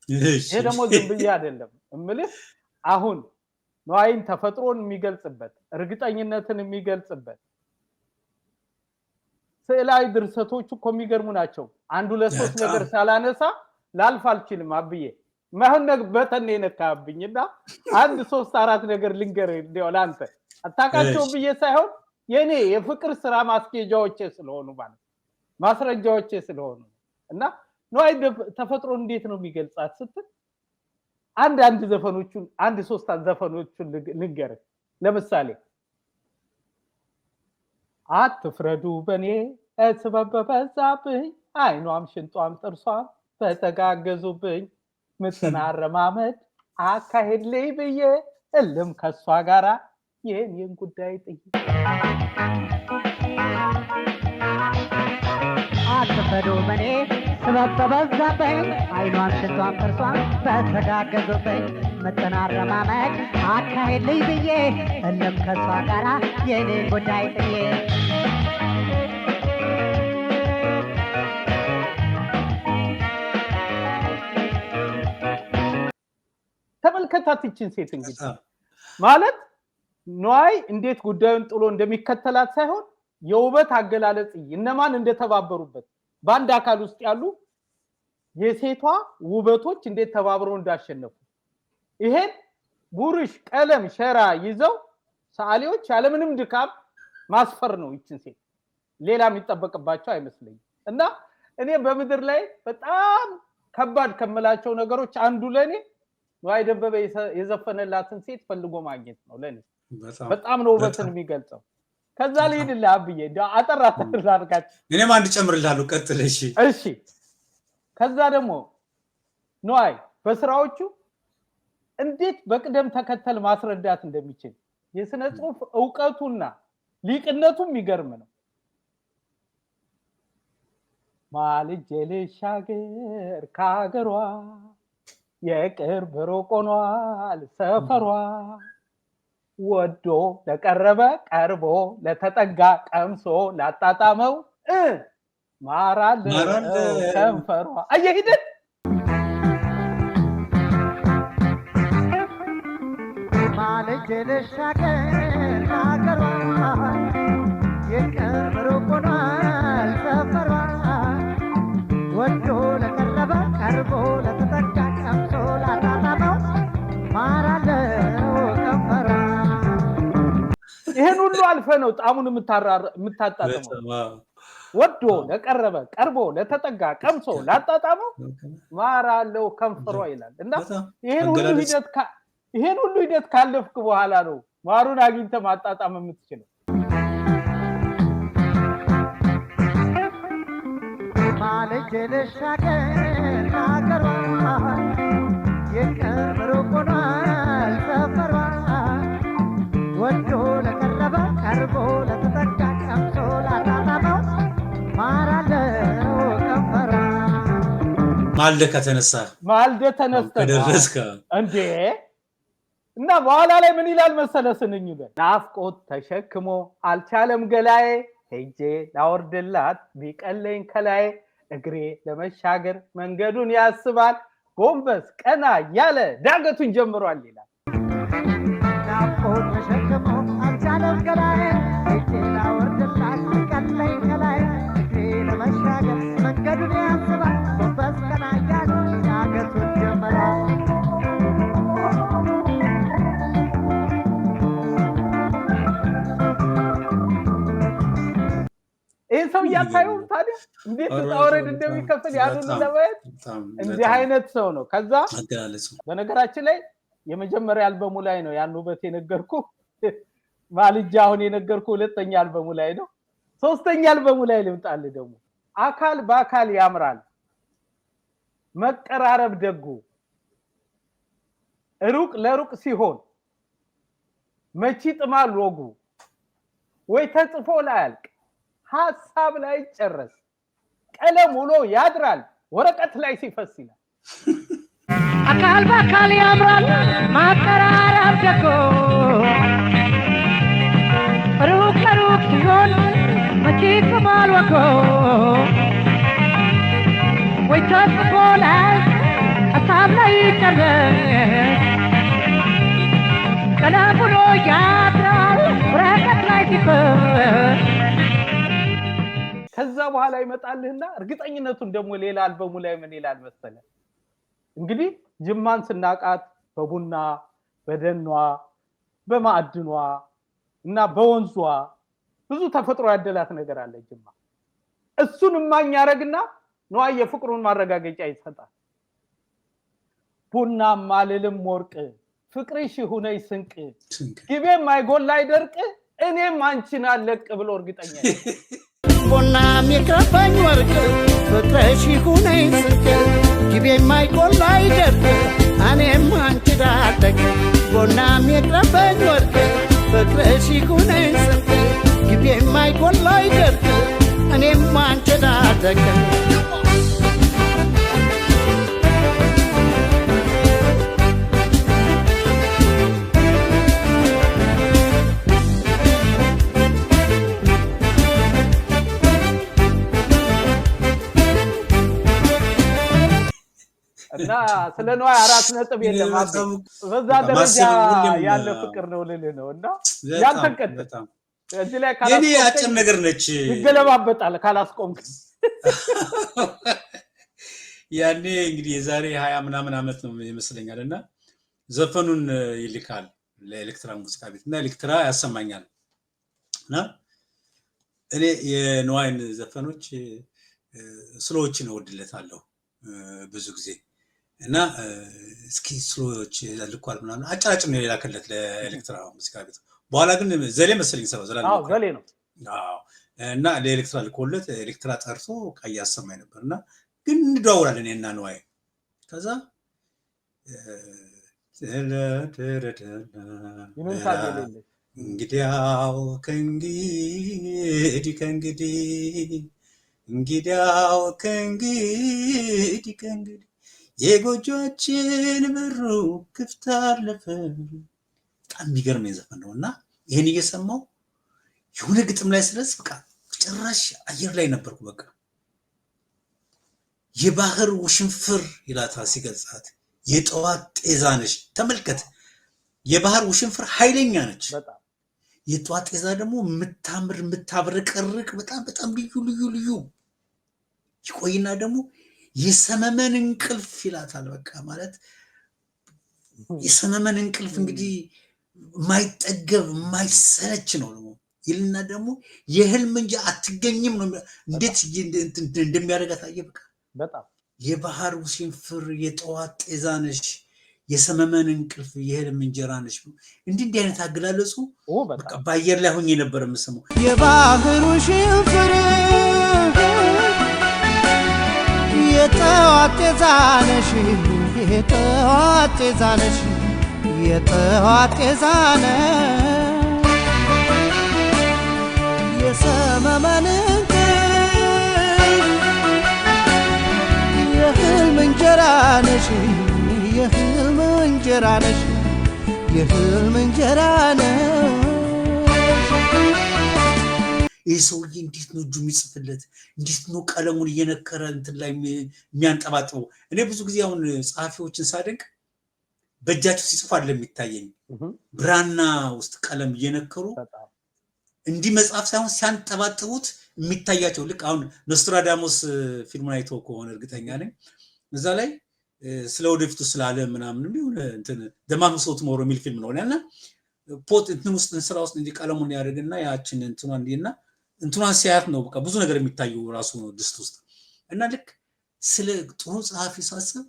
Speaker 5: ይሄ ደግሞ ዝም ብዬ አይደለም እምልህ አሁን ነዋይን ተፈጥሮን የሚገልጽበት እርግጠኝነትን የሚገልጽበት ስዕላዊ ድርሰቶቹ ኮሚገርሙ ናቸው አንድ ሁለት ሶስት ነገር ሳላነሳ ላልፍ አልችልም አብዬ ማሁን በተኔ ነካብኝና 1 3 4 ነገር ልንገር እንደው ላንተ አታቃቸው ብዬ ሳይሆን የኔ የፍቅር ስራ ማስኬጃዎቼ ስለሆኑ ማለት ማስረጃዎቼ ስለሆኑ እና ነዋይ ተፈጥሮ እንዴት ነው የሚገልጻት ስትል አንድ ዘፈኖቹን 1 3 ዘፈኖቹን ልንገር ለምሳሌ አትፍረዱ በኔ እስበበበዛብኝ አይኗም ሽንጧም ጥርሷም ተተጋገዙብኝ ምትናረማመድ አካሄድ ላይ ብዬ እልም ከሷ ጋራ የኔን ጉዳይ ጥይ
Speaker 1: አትፍረዱ በኔ እስበበበዛብኝ አይኗም ሽንጧም ጥርሷም ተተጋገዙብኝ ምትናረማመድ አካሄድ ላይ ብዬ እልም ከሷ ጋራ የኔን ጉዳይ ጥይ
Speaker 5: ተመልከታትችን ሴት እንግዲህ ማለት ነዋይ እንዴት ጉዳዩን ጥሎ እንደሚከተላት ሳይሆን የውበት አገላለጽ እነማን እንደተባበሩበት ባንድ አካል ውስጥ ያሉ የሴቷ ውበቶች እንዴት ተባብረው እንዳሸነፉ ይሄን ቡርሽ ቀለም ሸራ ይዘው ሰዓሊዎች ያለምንም ድካም ማስፈር ነው ይችን ሴት ሌላ የሚጠበቅባቸው አይመስልኝም እና እኔ በመድር ላይ በጣም ከባድ ከመላቸው ነገሮች አንዱ ለኔ ነዋይ ደበበ የዘፈነላትን ሴት ፈልጎ ማግኘት ነው ለኔ በጣም ነው ውበትን የሚገልጸው ከዛ ልሂድልህ አብዬ አጠራት ላርጋች
Speaker 4: እኔም አንድ ጨምርልሃለሁ ቀጥል
Speaker 5: እሺ ከዛ ደግሞ ነዋይ በስራዎቹ እንዴት በቅደም ተከተል ማስረዳት እንደሚችል የስነ ጽሁፍ ዕውቀቱና ሊቅነቱ የሚገርም ነው ማልጄ ልሻገር ካገሯ የቅርብ ሩቅ ሆኗል ሰፈሯ ወዶ ለቀረበ ቀርቦ ለተጠጋ ቀምሶ ላጣጣመው ማራለ ከንፈሯ አየሂደት
Speaker 1: ማልጄ ልሻገር ካገሯ የቅርብ ሩቅ ሆኗል ሰፈሯ ወዶ ለቀረበ ቀርቦ ለተጠጋ ቀምሶ ላጣጣመው ማራለው ከንፈሯ
Speaker 5: ይሄን ሁሉ አልፈ ነው ጣሙን የምታጣጣመው ወዶ ለቀረበ ቀርቦ ለተጠጋ ቀምሶ ላጣጣመው ማራለው ከንፈሯ ይላል እና ይሄን ሁሉ ሂደት ካለፍክ በኋላ ነው ማሩን አግኝተ ማጣጣም የምትችለው
Speaker 1: ማልጄ ልሻገር ካገሯ የቅርብ ሩቅ ሆኗል ሰፈሯ ወዶ ለቀረበ ቀርቦ ለተጠጋ ቀምሶ ላጣጣመው ማራለው ከንፈሯ
Speaker 5: ማልደ ተነስተ
Speaker 4: ከደረስከ
Speaker 5: እንዴ እና በኋላ ላይ ምን ይላል መሰለህ ስንኙ ናፍቆት ተሸክሞ አልቻለም ገላዬ ሄጄ ላወርድላት ቢቀለኝ ከላይ እግሬ ለመሻገር መንገዱን ያስባል ጎንበስ ቀና ያለ ዳገቱን ጀምሯል ይላል
Speaker 1: ናፍቆት ተሸክሞ አልቻለም ገላዬ ሄጄ ላወርድላት ቢቀለኝ ከላይ እግሬ ለመሻገር መንገዱን ያስባል ጎንበስ ቀና ያለ ዳገቱን ጀምሯል
Speaker 5: ይሄ ሰው ያታየው ታዲያ እንዴት ተወረድ እንደሚከፍል ያሉን ለማየት እንዲህ አይነት ሰው ነው ከዛ በነገራችን ላይ የመጀመሪያ አልበሙ ላይ ነው ያን ውበት የነገርኩ ማልጄ አሁን የነገርኩ ሁለተኛ አልበሙ ላይ ነው ሶስተኛ አልበሙ ላይ ልምጣል ደግሞ አካል በአካል ያምራል መቀራረብ ደጉ ሩቅ ለሩቅ ሲሆን መቼ ጥማል ወጉ ወይ ተጽፎ ላያልቅ ሐሳብ ላይ ጨረስ ቀለም ውሎ ያድራል ወረቀት ላይ ሲፈስ ይላል።
Speaker 1: አካል በአካል ያምራል ማቀራረብ ደጎ ሩቅ ለሩቅ ሲሆን መቼ ጥማል ወጎ ወይ ተጽፎ ላያልቅ ሐሳብ ላይ ጨረስ ቀለም ውሎ ያድራል ወረቀት ላይ ሲፈስ።
Speaker 5: ከዛ በኋላ ይመጣልህና እርግጠኝነቱን ደግሞ ሌላ አልበሙ ላይ ምን ይላል መሰለ እንግዲህ ጅማን ስናቃት በቡና በደኗ በማዕድኗ እና በወንዟ ብዙ ተፈጥሮ ያደላት ነገር አለ ጅማ እሱን ማኝ ያረግና ነዋይ የፍቅሩን ማረጋገጫ ይሰጣል። ቡና ማልልም ወርቅ ፍቅርሽ ሁነይ ስንቅ ግቤ ማይጎል ላይ ደርቅ እኔም አንቺን አለቅ ብሎ እርግጠኛ
Speaker 10: ቡና የሚከፋኝ ወርቅ ፍቅርሽ ሁነይ ስንቅ ግቤ ማይጎል ላይ ደርቅ እኔም አንቺን አለቅ ቡና የሚከፋኝ ወርቅ ፍቅርሽ ሁነይ ስንቅ ግቤ ማይጎል ላይ ደርቅ እኔም አንቺን አለቅ
Speaker 5: እና ስለነዋይ 4 ነጥብ የለም በዛ ደረጃ ያለ ፍቅር ነው ልልህ ነው። እና ያንተቀደ እዚህ ላይ
Speaker 4: የኔ አጭር ነገር ነች
Speaker 5: ይገለባበጣል ካላስቆምክ
Speaker 4: ያኔ እንግዲህ የዛሬ 20 ምናምን አመት ነው ይመስለኛልና ዘፈኑን ይልካል ለኤሌክትራ ሙዚቃ ቤት እና ኤሌክትራ ያሰማኛል እና እኔ የነዋይን ዘፈኖች ስሎችን እወድለታለሁ ብዙ ጊዜ እና እስኪ ስሎች ልኳል ምናምን አጫጭር ነው የላከለት ለኤሌክትራ ሙዚቃ ቤት በኋላ ግን ዘሌ መሰለኝ ሰራው
Speaker 5: ዘሌ ነው
Speaker 4: እና ለኤሌክትራ ልኮለት ኤሌክትራ ጠርቶ ቀይ ያሰማኝ ነበርና ግን እንደዋወላለን እና ነዋይ ከዛ እንግዲያው ከእንግዲህ የጎጆችን በሩ ክፍት አለፈ በጣም የሚገርም ዘፈን ነውና ይሄን እየሰማው የሆነ ግጥም ላይ ስለስ በቃ ጭራሽ አየር ላይ ነበርኩ በቃ የባህር ውሽንፍር ይላታል ሲገልጻት የጠዋት ጤዛ ነች ተመልከት የባህር ውሽንፍር ኃይለኛ ነች
Speaker 5: በጣም
Speaker 4: የጠዋት ጤዛ ደግሞ የምታብረቀርቅ በጣም ልዩ ይቆይና ደግሞ የሰመመን እንቅልፍ ይላታል በቃ ማለት የሰመመን እንቅልፍ እንግዲህ ማይጠገብ ማይሰለች ነው ይልና ደግሞ የህልም እንጂ አትገኝም ነው እንዴት እንደሚያደርጋት አየህ
Speaker 5: በጣም
Speaker 4: የባህር ውሽንፍር የጠዋት ጤዛ ነች የሰመመን እንቅልፍ የህልም እንጀራ ነች እንዲህ አይነት አገላለጹ በቃ በአየር ላይ ሆኜ ነበር የምሰማው
Speaker 10: የባህር ውሽንፍር የጠዋት ጤዛ ነሽ የጠዋት ጤዛ ነሽ የሰመመን የህልም እንጀራ ነሽ የህልም እንጀራ ነሽ
Speaker 4: ይህ ሰውዬ እንዴት ነው እጁ የሚጽፍለት እንዴት ነው ቀለሙን እየነከረ እንትን ላይ የሚያንጠባጥበው እኔ ብዙ ጊዜ አሁን ጸሐፊዎችን ሳደንቅ በእጃቸው ሲጽፉ አይደለም የሚታየኝ ብራና ውስጥ ቀለም እየነከሩ እንዲህ መጽሐፍ ሳይሆን ሲያንጠባጥቡት የሚታያቸው ልክ አሁን ኖስትራዳሞስ ፊልሙን አይተው ከሆነ እርግጠኛ ነኝ እዛ ላይ ስለ ወደፊቱ ስላለ ምናምን ቢሆን እንትን ደማኑ ሰው ቱሞሮ የሚል ፊልም ነው እና ፖት እንትን ውስጥ እንስራ ውስጥ እንዲህ ቀለሙን ያደርግና ያችን እንትኗን እንዲና እንትኗን ሲያያት ነው በቃ ብዙ ነገር የሚታየው ራሱ ነው ድስት ውስጥ እና ልክ ስለ ጥሩ ጸሐፊ ሳስብ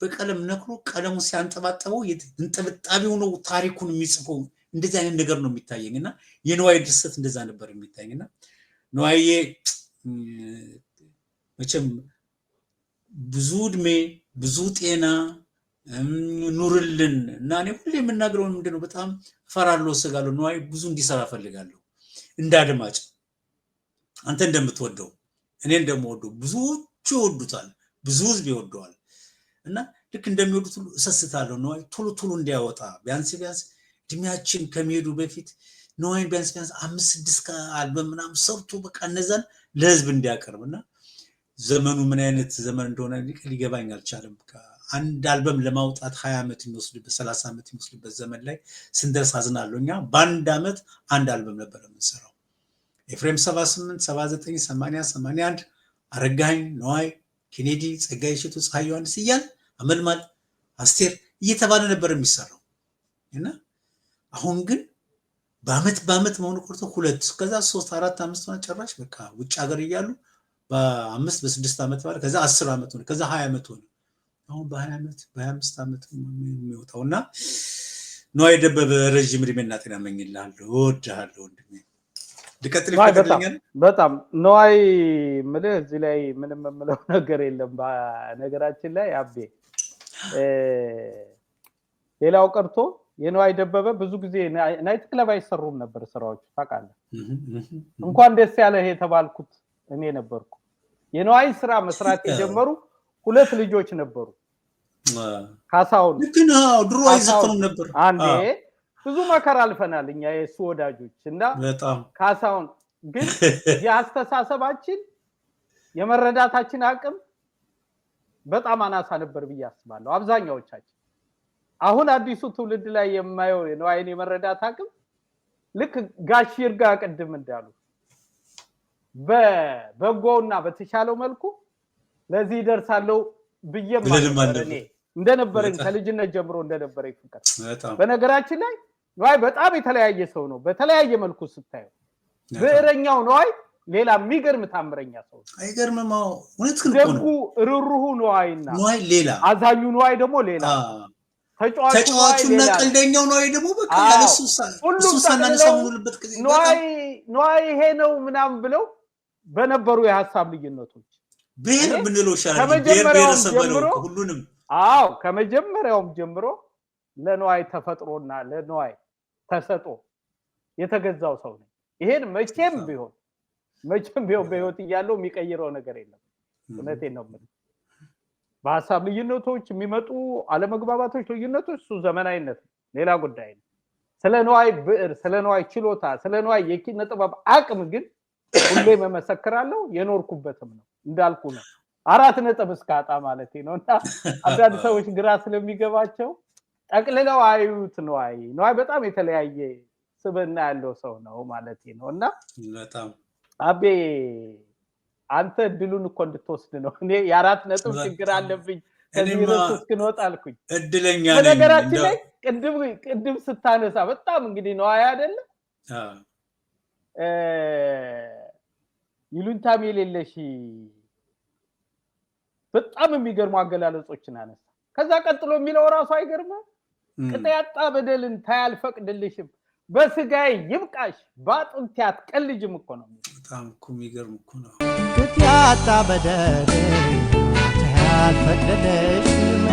Speaker 4: በቀለም ነክሮ ቀለሙ ሲያንጠባጠበው እንጥብጣቢው ነው ታሪኩን የሚጽፈው እንደዚህ አይነት ነገር ነው የሚታየኝና የነዋይ ድርሰት እንደዛ ነበር የሚታየኝና ነዋዬ መቼም ብዙ እድሜ ብዙ ጤና ኑርልን እና እኔ ሁሌ የምናገረው ምንድነው በጣም ፈራለሁ ስጋለሁ ነዋይ ብዙ እንዲሰራ ፈልጋለሁ እንዳድማጭ አንተ እንደምትወደው እኔ እንደምወደው ብዙዎቹ ይወዱታል ብዙ ህዝብ ይወደዋል እና ልክ እንደሚወዱት ሁሉ እሰስታለሁ ነዋይ ቶሎ እንዲያወጣ ቢያንስ እድሜያችን ከመሄዱ በፊት ነዋይ ቢያንስ 5-6 አልበም ምናምን ሰርቶ በቃ እነዛን ለህዝብ እንዲያቀርብና ዘመኑ ምን አይነት ዘመን እንደሆነ ሊገባኝ አልቻለም አንድ አልበም ለማውጣት 20 ዓመት የሚወስድበት 30 ዓመት የሚወስድበት ዘመን ላይ ስንደርስ አዝናለሁ እኛ በአንድ ዓመት አንድ አልበም ነበር የምንሰራው ኤፍሬም 78 79 80 81 አረጋኝ ነዋይ ኬኔዲ ጸጋይ እሸቱ ፀሐይ ዮሐንስ እያል አመልማል አስቴር እየተባለ ነበር የሚሰራው እና አሁን ግን በአመት መሆኑ ቆርጦ 2 ከዛ 3 4 5 ሆነ ጨራሽ በቃ ውጭ ሀገር እያሉ በ5 በ6 ዓመት ባለ ከዛ 10 ዓመት ሆነ ከዛ 20 ዓመት ሆነ አሁን በ20 ዓመት በ25 ዓመት የሚወጣውና ነዋይ ደበበ ረጅም እድሜና ጤና እመኝልሃለሁ እወድሃለሁ ወንድሜ ልቀጥል ይፈቀድልኛል
Speaker 5: በጣም ነዋይ ምልህ እዚህ ላይ ምንም የምለው ነገር የለም በነገራችን ላይ አቤ ሌላው ቀርቶ የነዋይ ደበበ ብዙ ጊዜ ናይት ክለብ አይሰሩም ነበር ስራዎች ታውቃለህ እንኳን ደስ ያለህ የተባልኩት እኔ ነበርኩ የነዋይ ስራ መስራት የጀመሩ 2 ልጆች ነበሩ ካሳውን
Speaker 4: ግን ድሮ አይዘፈኑ ነበር
Speaker 5: አንዴ ብዙ መከራ አልፈናል እኛ የሱ ወዳጆች እና
Speaker 4: በጣም
Speaker 5: ካሳውን ግን ያስተሳሰባችን የመረዳታችን አቅም በጣም አናሳ ነበር ብዬ አስባለሁ አብዛኛዎቻችን አሁን አዲሱ ትውልድ ላይ የማየው ነዋይን የመረዳት አቅም ልክ ጋሽር ጋር ቀድም እንዳሉ በበጎና በተሻለው መልኩ ለዚህ ደርሳለው ብዬም ማለኔ እንደነበረኝ ከልጅነት ጀምሮ እንደነበረኝ ፍቅር በነገራችን ላይ ነዋይ በጣም የተለያየ ሰው ነው በተለያየ መልኩ ስታየው ብዕረኛው ነዋይ ሌላ የሚገርም ታምረኛ ሰው
Speaker 4: አይገርምም እውነት ግን
Speaker 5: ደጉ ሩሩሁ ነዋይና
Speaker 4: ነዋይ ሌላ
Speaker 5: አዛኙ ነዋይ ደግሞ ሌላ
Speaker 4: ተጫዋቹና ቀልደኛው ነዋይ ደግሞ በቃ ያለሱ ሳናነሳውልበት ጊዜ
Speaker 5: ነዋይ ይሄ ነው ምናምን ብለው በነበሩ የሐሳብ ልዩነቶች
Speaker 4: ብሔር ብንለው ይሻላል ብሔረሰብ ነው ሁሉንም
Speaker 5: ከመጀመሪያውም ጀምሮ ለነዋይ ተፈጥሮና ለነዋይ ተሰጦ የተገዛው ሰው ነው ይሄን መቼም ቢሆን በህይወት እያለው የሚቀይረው ነገር የለም እውነቴን ነው ማለት በሐሳብ ልዩነቶች የሚመጡ አለመግባባቶች ልዩነቶች እሱ ዘመናዊነት ሌላ ጉዳይ ነው ስለ ነዋይ ብዕር ስለ ነዋይ ችሎታ ስለ ነዋይ የኪነ ጥበብ አቅም ግን ሁሌ መመሰክራለሁ የኖርኩበትም ነው እንዳልኩ ነው 4 ነጥብ እስካጣ ማለት ነውና አንዳንድ ሰዎች ግራ ስለሚገባቸው ጠቅልለው አዩት ነዋይ በጣም የተለያየ ስብዕና ያለው ሰው ነው ማለት ነውና
Speaker 4: በጣም
Speaker 5: አቤ አንተ ድሉን እኮ እንድትወስድ ነው እኔ የ4 ነጥብ ችግር አለብኝ ከዚህ ርዕስ እስክንወጣ አልኩኝ
Speaker 4: እድለኛ ነኝ
Speaker 5: በነገራችን ላይ ቅድም ስታነሳ በጣም እንግዲህ ነዋይ አይደለ ይሉንታም የሌለሽ በጣም የሚገርሙ አገላለጾችን አነሳ ከዛ ቀጥሎ የሚለው ራሱ አይገርም ቅጣያጣ በደልን ታያልፈቅድልሽም በስጋይ ይብቃሽ ባጥንት ያትቀልጅም እኮ ነው
Speaker 4: በጣም የሚገርም እኮ ነው
Speaker 10: ቅጣያጣ በደልን ታያልፈቅድልሽም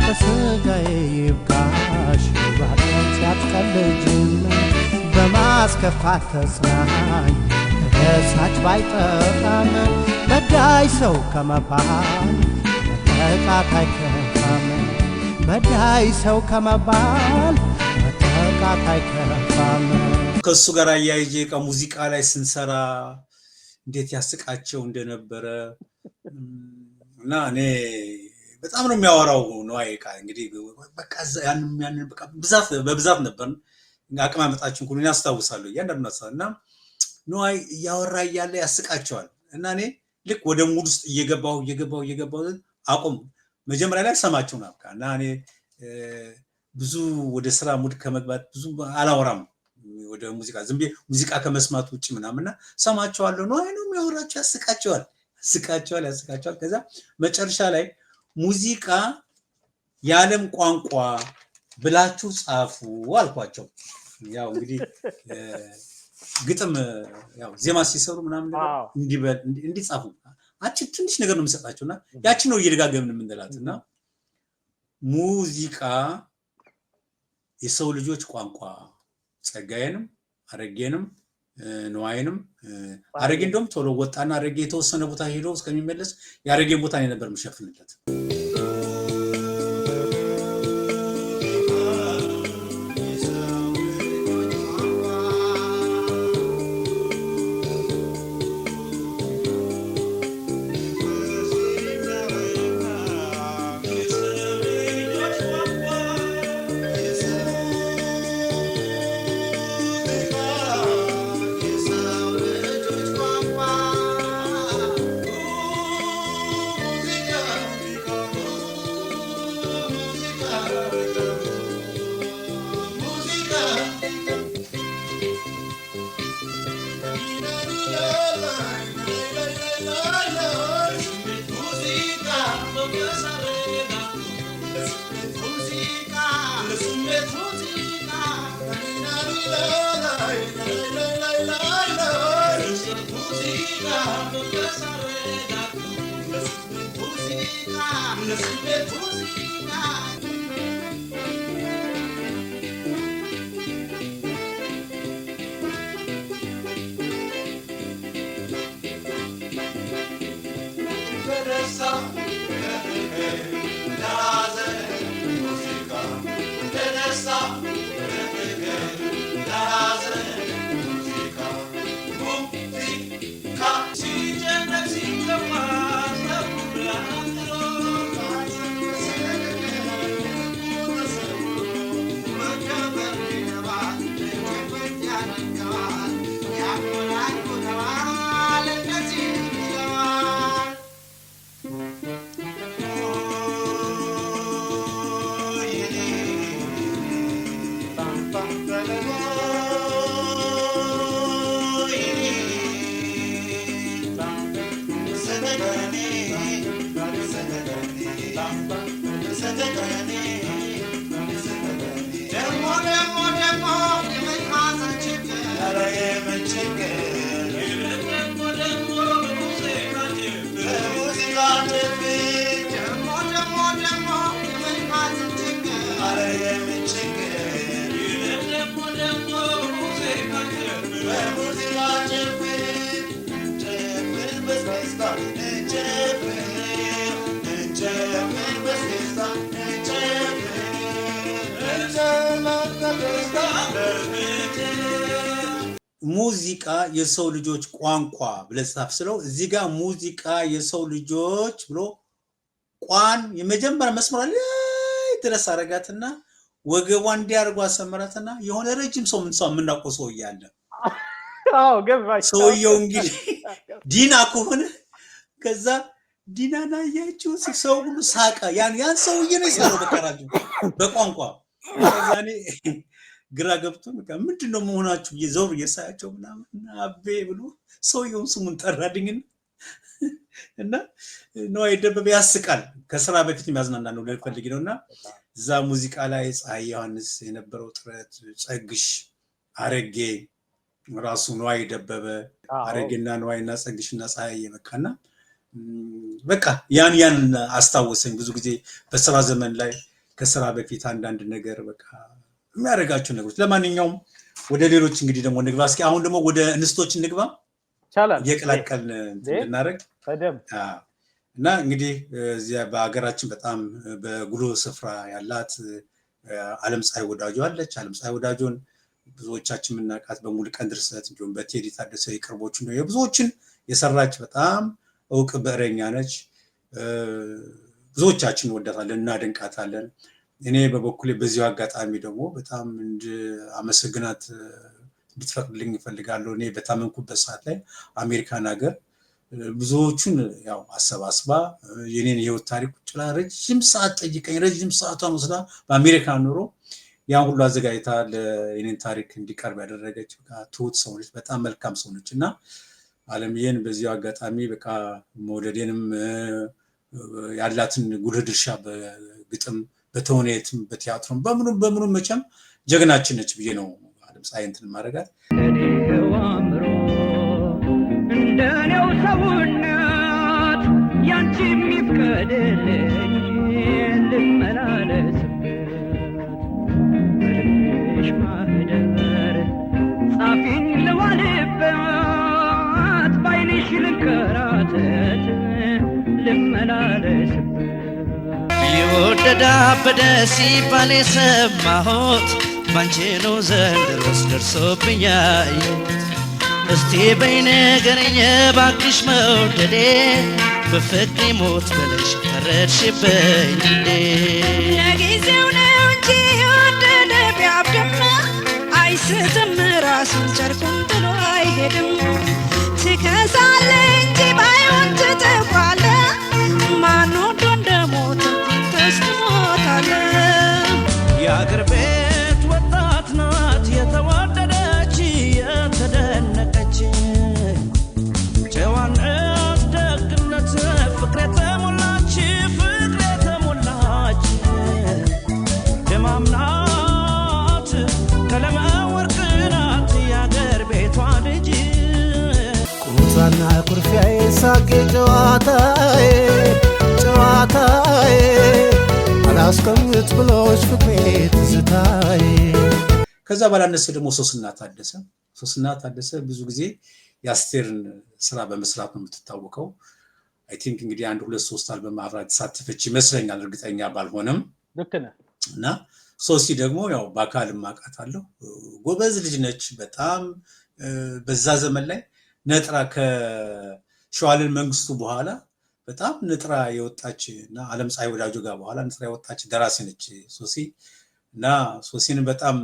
Speaker 10: በስጋይ ይብቃሽ ባጥንት ያትቀልጅም በማስከፋት ተጽናኝ እሳች ባይጠፋም በዳይ ሰው ከመባል መጠቃት አይከፋም በዳይ ሰው ከመባል መጠቃት አይከፋም
Speaker 4: ከሱ ጋር አያይዤ ሙዚቃ ላይ ስንሰራ እንዴት ያስቃቸው እንደነበረ እና እኔ በጣም ነው የሚያወራው ነዋይ እንግዲህ በቃ ያንን በቃ በብዛት ነበር አቀማመጣችን ሁሉ ያስታውሳሉ ያንደርናሳና ነዋይ ያወራ ያለ ያስቃቸዋል እና እኔ ልክ ወደ ሙድ ውስጥ እየገባው አቆም መጀመሪያ ላይ ሰማቸው ነበር እና እኔ ብዙ ወደ ስራ ሙድ ከመግባት ብዙ አላወራም ወደ ሙዚቃ ዝም ሙዚቃ ከመስማት ውጪ ምናምንና ሰማቸዋለሁ ነዋይ ነው የሚያወራቸው ያስቃቸዋል ከዛ መጨረሻ ላይ ሙዚቃ የዓለም ቋንቋ ብላችሁ ጻፉ አልኳቸው ያው እንግዲህ ግጥም ያው ዜማ ሲሰሩ ምናምን እንዲጻፉ አጭ ትንሽ ነገር ነው የምሰጣቸውና ያቺ ነው እየደጋገምን የምንላትና ሙዚቃ የሰው ልጆች ቋንቋ ጸጋዬንም አረጌንም ነዋይንም አረጌ እንደውም ቶሎ ወጣና አረጌ የተወሰነ ቦታ ሄዶ እስከሚመለስ ያረጌን ቦታ ነበር የምሸፍንለት። ሙዚቃ የሰው ልጆች ቋንቋ ብለጻፍ ስለው እዚህ ጋር ሙዚቃ የሰው ልጆች ብሎ ቋን የመጀመሪያ መስመር ላይ ድረስ አረጋትና ወገቧ እንዲያርጓ አሰመራትና የሆነ ረጅም ሰው ምናውቀው ሰው ያለ
Speaker 5: አዎ ገባኝ።
Speaker 4: ሰውየው እንግዲህ ዲና ከሆነ ከዛ ዲናና ያያችሁ ሰው ሁሉ ሳቀ። ያን ሰውዬ ነው ይሳለው በቀራጁ በቋንቋ ከዛኔ ግራ ገብቶ ምንድነው መሆናችሁ የዘውር የሳያቸው ምናምን አቤ ብሎ ሰውየው ስሙን ጠራድኝና እና ነዋይ ደበበ ያስቃል። ከስራ በፊት የሚያዝናና ነው ለፈልግ ነውና እዛ ሙዚቃ ላይ ፀሐይ ዮሐንስ የነበረው ጥረት ጸግሽ አረጌ ራሱ ነዋይ ደበበ አረጌና ነዋይና ጸግሽና ፀሐይ የመካና በቃ ያን አስታወሰኝ። ብዙ ጊዜ በስራ ዘመን ላይ ከስራ በፊት አንዳንድ ነገር በቃ የሚያረጋቸው ነገሮች። ለማንኛውም ወደ ሌሎች እንግዲህ ደግሞ ንግባ። እስኪ አሁን ደግሞ ወደ እንስቶች ንግባ
Speaker 5: ይቻላል
Speaker 4: የቀላቀልን እንድናረግ እና እንግዲህ እዚያ በአገራችን በጣም በጉልህ ስፍራ ያላት ዓለምፀሐይ ወዳጆ አለች። ዓለምፀሐይ ወዳጆን ብዙዎቻችን የምናውቃት በሙሉቀን ድርሰት እንዲሁም በቴዲ ታደሰ የቅርቦቹ ነው የብዙዎችን የሰራች በጣም እውቅ ብዕረኛ ነች። ብዙዎቻችን ወዳታለን እናደንቃታለን። እኔ በበኩሌ በዚሁ አጋጣሚ ደግሞ በጣም አመሰግናት እንድትፈቅድልኝ እፈልጋለሁ። እኔ በታመንኩበት ሰዓት ላይ አሜሪካን ሀገር ብዙዎቹን ያው አሰባስባ የኔን የህይወት ታሪክ ቁጭላ ረጅም ሰዓት ጠይቀኝ ረጅም ሰዓቷን ወስዳ በአሜሪካን ኑሮ ያን ሁሉ አዘጋጅታ ለኔን ታሪክ እንዲቀርብ ያደረገች ትሁት ሰው ነች። በጣም መልካም ሰው ነች እና ዓለምዬን በዚሁ አጋጣሚ በቃ መውደዴንም ያላትን ጉልህ ድርሻ በግጥም በተውኔትም በቲያትሩም በምኑም መቼም ጀግናችን ነች ብዬ ነው ዓለምፀሐይ እንትን ማረጋት።
Speaker 1: እኔው አምሮ እንደኔው ሰውነት ያንቺ አንቺም ይፍቀድልኝ ልመላለስበት በልብሽ ማህደር ጻፊኝ ልዋልበት ባይንሽ ልንከራተት ልመላለስበት
Speaker 11: የወደዳ በደስ ሲባል የሰማሁት ባንቺ ነው ዘንድሮስ ደርሶብኝ ያየሁት እስቲ በይ ንገሪኝ እባክሽ መውደዴ በፍቅሬ ሞት ብለሽ ፈረድሽብኝ እንዴ
Speaker 3: ለጊዜው ነው እንጂ የወደደ ቢያብድማ አይስትም ራሱን ጨርቁን ጥሎ አይሄድም ትከሳለ እንጂ ባይሆን ትጠፋለ ማን ወዶ እንደሞተ ተስትሞታለ
Speaker 11: የአገር ቤት ወጣት ናት የተወደደች የተደነቀች ጨዋነት ደግነት ፍቅር የተሞላች ደማምናት ቀለመ ወርቅ ናት የአገር ቤቷ ልጅ
Speaker 10: ቁጣና ኩርፊያዬ ሳቄ ጨዋታዬ አላስቀምጥ ብሎሽ ፍቅሬ ትዝታዬ
Speaker 4: ከዛ ባላነሰ ደግሞ ሶስና ታደሰ ብዙ ጊዜ የአስቴርን ስራ በመስራት ነው የምትታወቀው አይ ቲንክ እንግዲህ 1 2 3 አልበም አብራ ተሳተፈች ይመስለኛል እርግጠኛ ባልሆነም
Speaker 5: ልክ ነህ
Speaker 4: እና ሶሲ ደግሞ ያው በአካል ማቃታለሁ ጎበዝ ልጅ ነች በጣም በዛ ዘመን ላይ ነጥራ ከሸዋልን መንግስቱ በኋላ በጣም ነጥራ የወጣች እና ዓለም ፀሐይ ወዳጆ ጋር በኋላ ነጥራ የወጣች ደራሲ ነች ሶሲ እና ሶሲን በጣም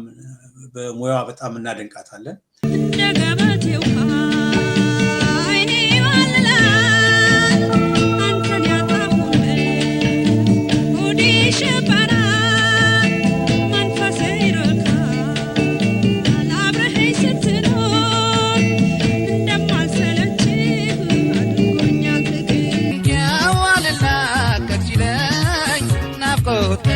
Speaker 4: በሙያዋ በጣም እናደንቃታለን
Speaker 3: እንደገበቴው አይኔ ዋለላ አንተን ያጣሙን ሆዴ ሸበራ መንፈሴ ይረካ አብረኸኝ ስትኖር እንደማልሰለችህ አድርጎኛል ፍቅር
Speaker 11: ያዋልና ከችለኝ ናፍቆት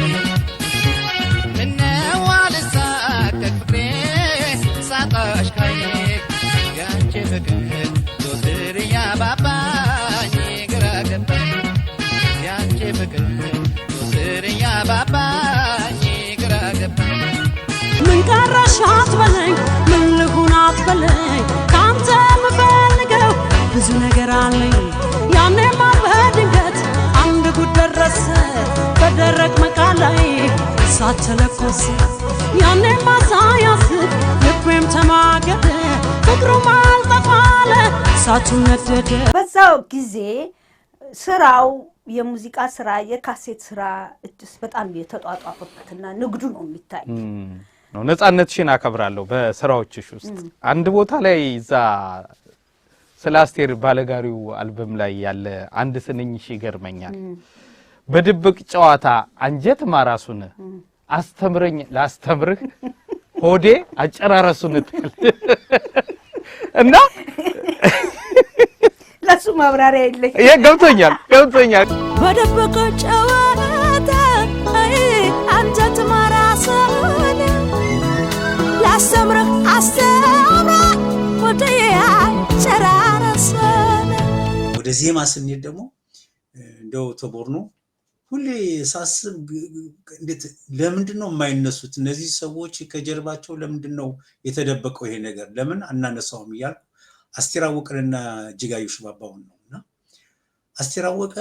Speaker 3: ምን ቀረሽ አትበለኝ ምን ልሁን አትበለኝ ካንተ የምፈልገው ብዙ ነገር አለኝ ያኔማ በድንገት አንድ ጉድ ደረሰ በደረቅ መቃ ላይ እሳት ተለኮሰ ያኔማ ሳያስብ ልቤም ተማገደ ፍቅሩም አልጠፋለ እሳቱ ነደደ
Speaker 12: በዛው ጊዜ ስራው የሙዚቃ ስራ የካሴት ስራ እጅስ በጣም የተጧጧፈበትና ንግዱ ነው የሚታይ
Speaker 5: ነው ነፃነትሽን አከብራለሁ በስራዎችሽ ውስጥ አንድ ቦታ ላይ እዛ ስላስቴር ባለጋሪው አልበም ላይ ያለ አንድ ስንኝሽ ይገርመኛል በድብቅ ጨዋታ አንጀት ማራሱን አስተምረኝ ላስተምርህ ሆዴ አጨራረሱን እና
Speaker 12: ለሱ ማብራሪያ የለኝ
Speaker 5: ይሄ ገብቶኛል
Speaker 3: በደበቀ ጨዋታ አንጀት ማራሱን ላስተምርህ ሆዴ አጨራረሱን
Speaker 4: ወደ ዜማ ስንሄድ ደግሞ እንደው ተቦርኖ ሁሌ ሳስብ እንዴት ለምንድነው የማይነሱት እነዚህ ሰዎች ከጀርባቸው ለምንድነው የተደበቀው ይሄ ነገር ለምን አናነሳውም ይያል አስቴር አወቀንና እጅጋየሁ ሽባባውን ነውና አስቴር አወቀ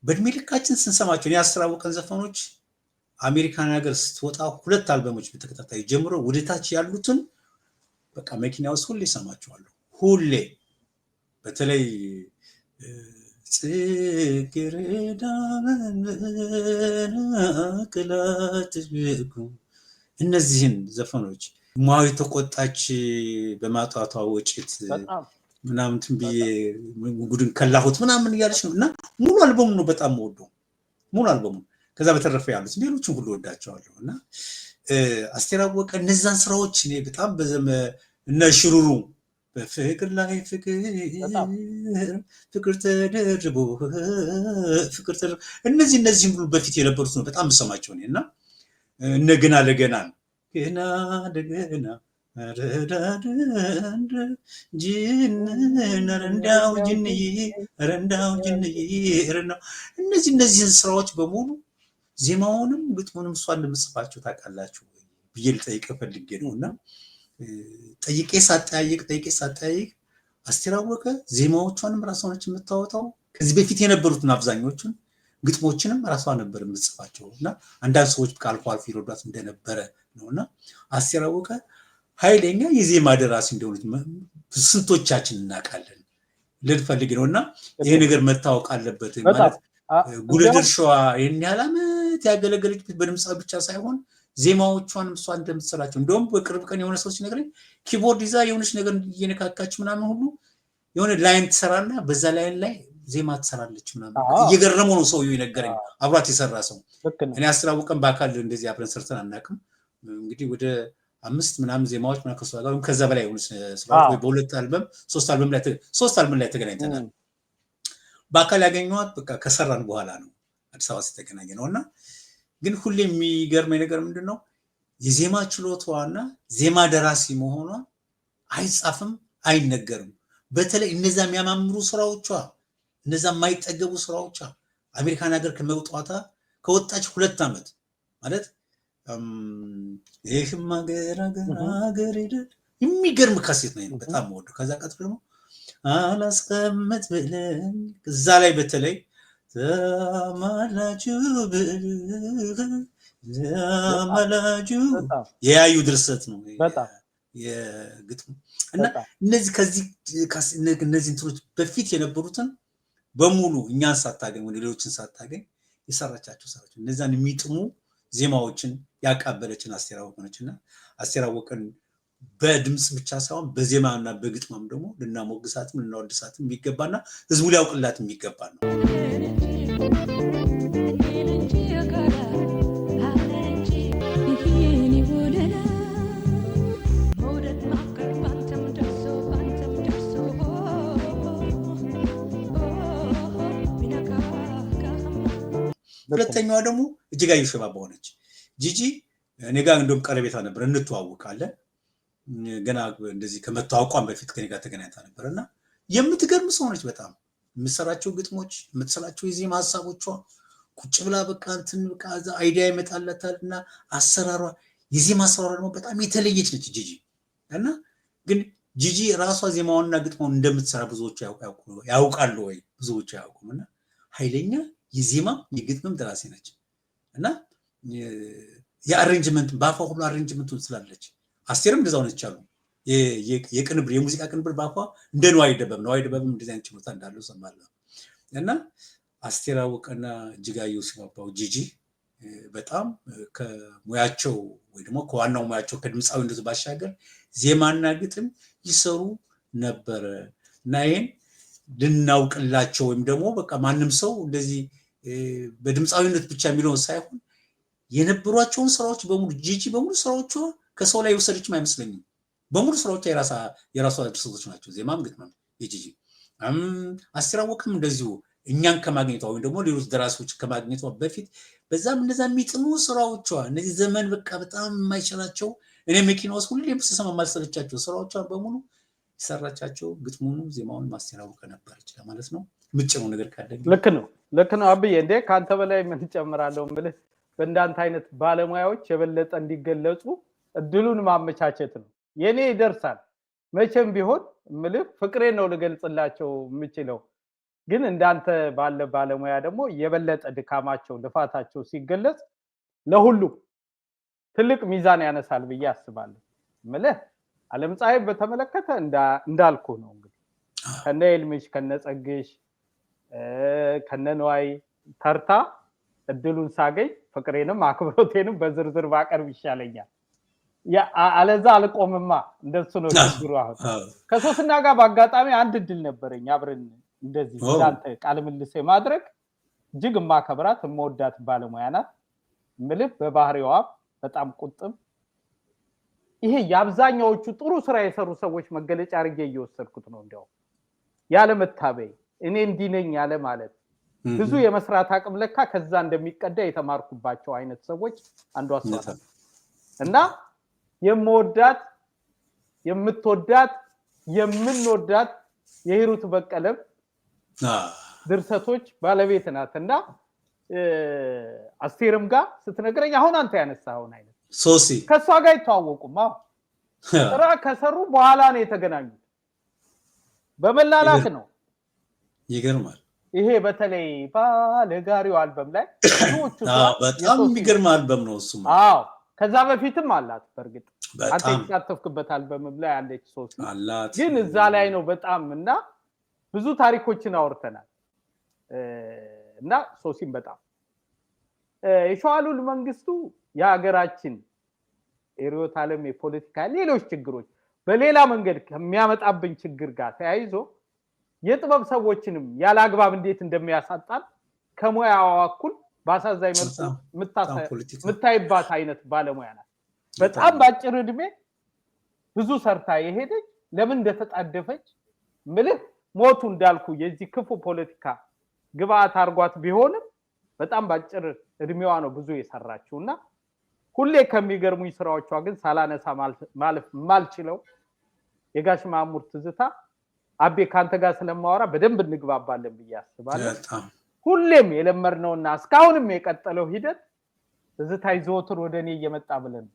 Speaker 4: በእድሜ ልካችን ስንሰማቸው እኔ አስቴር አወቀን ዘፈኖች አሜሪካን ሀገር ስትወጣ 2 አልበሞች በተከታታይ ጀምሮ ወደታች ያሉትን በቃ መኪና ውስጥ ሁሌ ሰማቸዋለሁ ሁሌ በተለይ ጽጌረዳ ቅላትኩ እነዚህን ዘፈኖች ማዊ ተቆጣች በማጣቷ ወጪት ምናምን ትንብዬ ጉድን ከላሁት ምናምን እያለች ነውና ሙሉ አልበሙ ነው በጣም ወደው ሙሉ አልበሙ ከዛ በተረፈ ያሉት ሌሎችን ሁሉ ወዳቸዋለሁና አስቴር አወቀ እነዛን ስራዎች እኔ በጣም በዘመ እነ ሽሩሩ በፍቅር ላይ ፍቅር ተደርቦ እነዚህ ሁሉ በፊት የነበሩት ነው በጣም ሰማቸው ነውና እነገና ለገና ረንዳው ጅንዬ ረንዳው ጅንዬ ረንዳው እነዚህን ስራዎች በሙሉ ዜማውንም ግጥሙንም እሷ እንደምጽፋቸው ታውቃላችሁ ብዬ ልጠይቅ ፈልጌ ነውና ጠይቄ ሳጠያይቅ አስቴር አወቀ ዜማዎቿንም ራሷ ነች የምታወጣው። ከዚህ በፊት የነበሩትን አብዛኞቹን ግጥሞችንም ራሷ ነበር የምጽፋቸውና አንዳንድ ሰዎች አልፎ ይረዷት እንደነበረ ነውና አስቴር አወቀ ኃይለኛ የዜማ ደራሲ እንደሆነች ስንቶቻችን እናውቃለን ልፈልግ ነውና ይሄ ነገር መታወቅ አለበት ማለት ጉልህ ድርሻዋ ይሄን ያህል ዓመት ያገለገለችበት በድምጻዊ ብቻ ሳይሆን ዜማዎቿንም እሷ እንደምትሰራቸው እንደውም በቅርብ ቀን የሆነ ሰው ሲነግረኝ ኪቦርድ ይዛ የሆነች ነገር እየነካካች ምናምን ሁሉ የሆነ ላይን ትሰራና በዛ ላይን ላይ ዜማ ትሰራለች ምናምን እየገረመው ነው ሰውዬው የነገረኝ አብሯት የሰራ ሰው። እኔ አስተራውቀን በአካል እንደዚህ አብረን ሰርተን አናውቅም። እንግዲህ ወደ 5 ምናምን ዜማዎች ምናምን ከሷ ከዛ በላይ የሆነ ስራዎች ወይ በሁለት አልበም 3 አልበም ላይ ተገናኝተናል። በአካል ያገኘኋት በቃ ከሰራን በኋላ ነው አዲስ አበባ ተገናኘ ነውና ግን ሁሌ የሚገርመኝ ነገር ምንድነው የዜማ ችሎታዋና ዜማ ደራሲ መሆኗ አይጻፍም አይነገርም። በተለይ እነዛ የሚያማምሩ ስራዎቿ እነዛ የማይጠገቡ ስራዎቿ አሜሪካን ሀገር ከወጣች 2 ዓመት ማለት ይህም ሀገር የሚገርም ካሴት ነው በጣም ወዶ ከዛ ቀጥሎ ደግሞ አላስቀምጥ ብለን እዛ ላይ በተለይ ዘማላጁ የያዩ ድርሰት ነው በጣም የግጥሙ እና እነዚህ እነዚህ እንትሮች በፊት የነበሩትን በሙሉ እኛን ሳታገኝ ወደ ሌሎችን ሳታገኝ የሰራቻቸው ሰራች እነዛን የሚጥሙ ዜማዎችን ያቃበለችን አስቴር አወቀ ነችና አስቴር አወቀን በድምጽ ብቻ ሳይሆን በዜማና በግጥምም ደግሞ ልናሞግሳትም ልናወድሳትም የሚገባና ህዝቡ ሊያውቅላት የሚገባ ነው። ሁለተኛዋ ደግሞ እጅጋየሁ ሽባባው ነች። ጂጂ እኔ ጋር እንደውም ቀረቤታ ነበር እንተዋወቃለን። ገና እንደዚህ ከመታወቋም በፊት ከኔ ጋር ተገናኝታ ነበርና የምትገርም ሰው ነች። በጣም የምትሰራቸው ግጥሞች የምትሰራቸው የዜማ ሐሳቦቿ ቁጭ ብላ በቃ እንትን በቃ አይዲያ ይመጣላታልና አሰራሯ የዜማ አሰራሯ ደግሞ በጣም የተለየች ነች ጂጂ። እና ግን ጂጂ ራሷ ዜማውንና ግጥሙን እንደምትሰራ ብዙዎች ያውቃሉ ወይ? ብዙዎች ያውቁምና ኃይለኛ የዜማ የግጥምም ደራሲ ነች እና የአሬንጅመንት ባፋ ሁሉ አሬንጅመንቱን ስላለች አስቴርም እንደዛው ነች አሉ የቅንብር የሙዚቃ ቅንብር ባፋ እንደ ነዋይ ደበብም እንደዚህ አይነት ችሎታ እንዳለው ሰማለሁ። እና አስቴር አወቀና እጅጋየሁ ሽባባው ጂጂ በጣም ከሙያቸው ወይ ደግሞ ከዋናው ሙያቸው ከድምጻዊነቱ ባሻገር ዜማና ግጥም ይሰሩ ነበር እና ይሄን ልናውቅላቸው ወይም ደግሞ በቃ ማንም ሰው እንደዚህ በድምጻዊነት ብቻ የሚለውን ሳይሆን የነበሯቸውን ስራዎች በሙሉ ጂጂ በሙሉ ስራዎቿ ከሰው ላይ ወሰደችም አይመስለኝም። በሙሉ ስራዎቿ የራሷ ድርሰቶች ናቸው ዜማም ግጥምም የጂጂ። አስቴር አወቀም እንደዚሁ እኛን ከማግኘቷ ወይም ደግሞ ሌሎች ደራሲዎች ከማግኘቷ በፊት በዛም እንደዛ የሚጥሙ ስራዎቿ እነዚህ ዘመን በቃ በጣም የማይችላቸው እኔ መኪና ውስጥ ሁሌም ስሰማ ማልሰለቻቸው ስራዎቿ በሙሉ ሰራቻቸው ግጥሙንም ዜማውን አስቴር አወቀ ነበረች ለማለት ነው። ምጭነው ነገር ካለ
Speaker 5: ልክ ነው አብዬ እንዴ ካንተ በላይ ምን ጨምራለሁ ማለት በእንዳንተ አይነት ባለሙያዎች የበለጠ እንዲገለጹ እድሉን ማመቻቸት ነው። የኔ ይደርሳል መቼም ቢሆን ምልህ ፍቅሬ ነው ልገልጽላቸው የምችለው። ግን እንዳንተ ባለ ባለሙያ ደግሞ የበለጠ ድካማቸው ልፋታቸው ሲገለጽ ለሁሉ ትልቅ ሚዛን ያነሳል ብዬ አስባለሁ። ምልህ ዓለም ፀሐይ በተመለከተ እንዳልኩ ነው እንግዲህ ከነ ኤልሚሽ ከነ ጸግሽ ከነ ነዋይ ተርታ እድሉን ሳገኝ ፍቅሬንም አክብሮቴንም በዝርዝር ባቀርብ ይሻለኛል። አለዛ አልቆምማ እንደሱ ነው ችግሩ። አሁን ከሶስና ጋር በአጋጣሚ አንድ እድል ነበረኝ አብረን እንደዚህ ዳንተ ቃል ምልሴ ማድረግ እጅግ ማከብራት የምወዳት ባለሙያ ናት። ምልህ በባህሪዋ በጣም ቁጥብ ይሄ የአብዛኛዎቹ ጥሩ ስራ የሰሩ ሰዎች መገለጫ አድርጌ እየወሰድኩት ነው። እንደው ያለ መታበይ እኔ እንዲህ ነኝ ያለ ማለት ብዙ የመስራት አቅም ለካ ከዛ እንደሚቀዳ የተማርኩባቸው አይነት ሰዎች አንዷ አስዋታ እና የምወዳት የምትወዳት የምንወዳት የሂሩት በቀለም ድርሰቶች ባለቤት ናትና አስቴርም ጋር ስትነግረኝ አሁን አንተ ያነሳውን አይነት
Speaker 4: ሶሲ
Speaker 5: ከሷ ጋር ይተዋወቁማ ስራ ከሰሩ በኋላ ነው የተገናኙት በመላላክ ነው
Speaker 4: ይገርማል
Speaker 5: ይሄ በተለይ ባለጋሪው አልበም ላይ ብዙዎቹ
Speaker 4: በጣም የሚገርም አልበም ነው እሱ
Speaker 5: አዎ ከዛ በፊትም አላት በርግጥ አንተ ያተፍክበት አልበም ላይ አለች ሶሲ
Speaker 4: አላት
Speaker 5: ግን እዛ ላይ ነው በጣምና ብዙ ታሪኮችን አወርተናል እና ሶሲም በጣም የሸዋሉል መንግስቱ የሀገራችን ሪዮት ዓለም የፖለቲካ ሌሎች ችግሮች በሌላ መንገድ ከሚያመጣብን ችግር ጋር ተያይዞ የጥበብ ሰዎችንም ያላግባብ እንዴት እንደሚያሳጣን ከሙያው አኩል ባሳዛይ መልኩ ምታይባት አይነት ባለሙያ ናት በጣም ባጭር እድሜ ብዙ ሰርታ የሄደች ለምን እንደተጣደፈች ምልህ ሞቱ እንዳልኩ የዚህ ክፉ ፖለቲካ ግብአት አርጓት ቢሆንም በጣም ባጭር እድሜዋ ነው ብዙ የሰራችውና ሁሌ ከሚገርሙኝ ስራዎቿ ግን ሳላነሳ ማለፍ ማልችለው የጋሽ ማሙር ትዝታ አቤ ካንተ ጋር ስለማወራ በደንብ እንግባባለን ብያስባለሁ ሁሌም የለመርነውና እስካሁንም የቀጠለው ሂደት ትዝታ ይዘውትር ወደኔ እየመጣ ብለን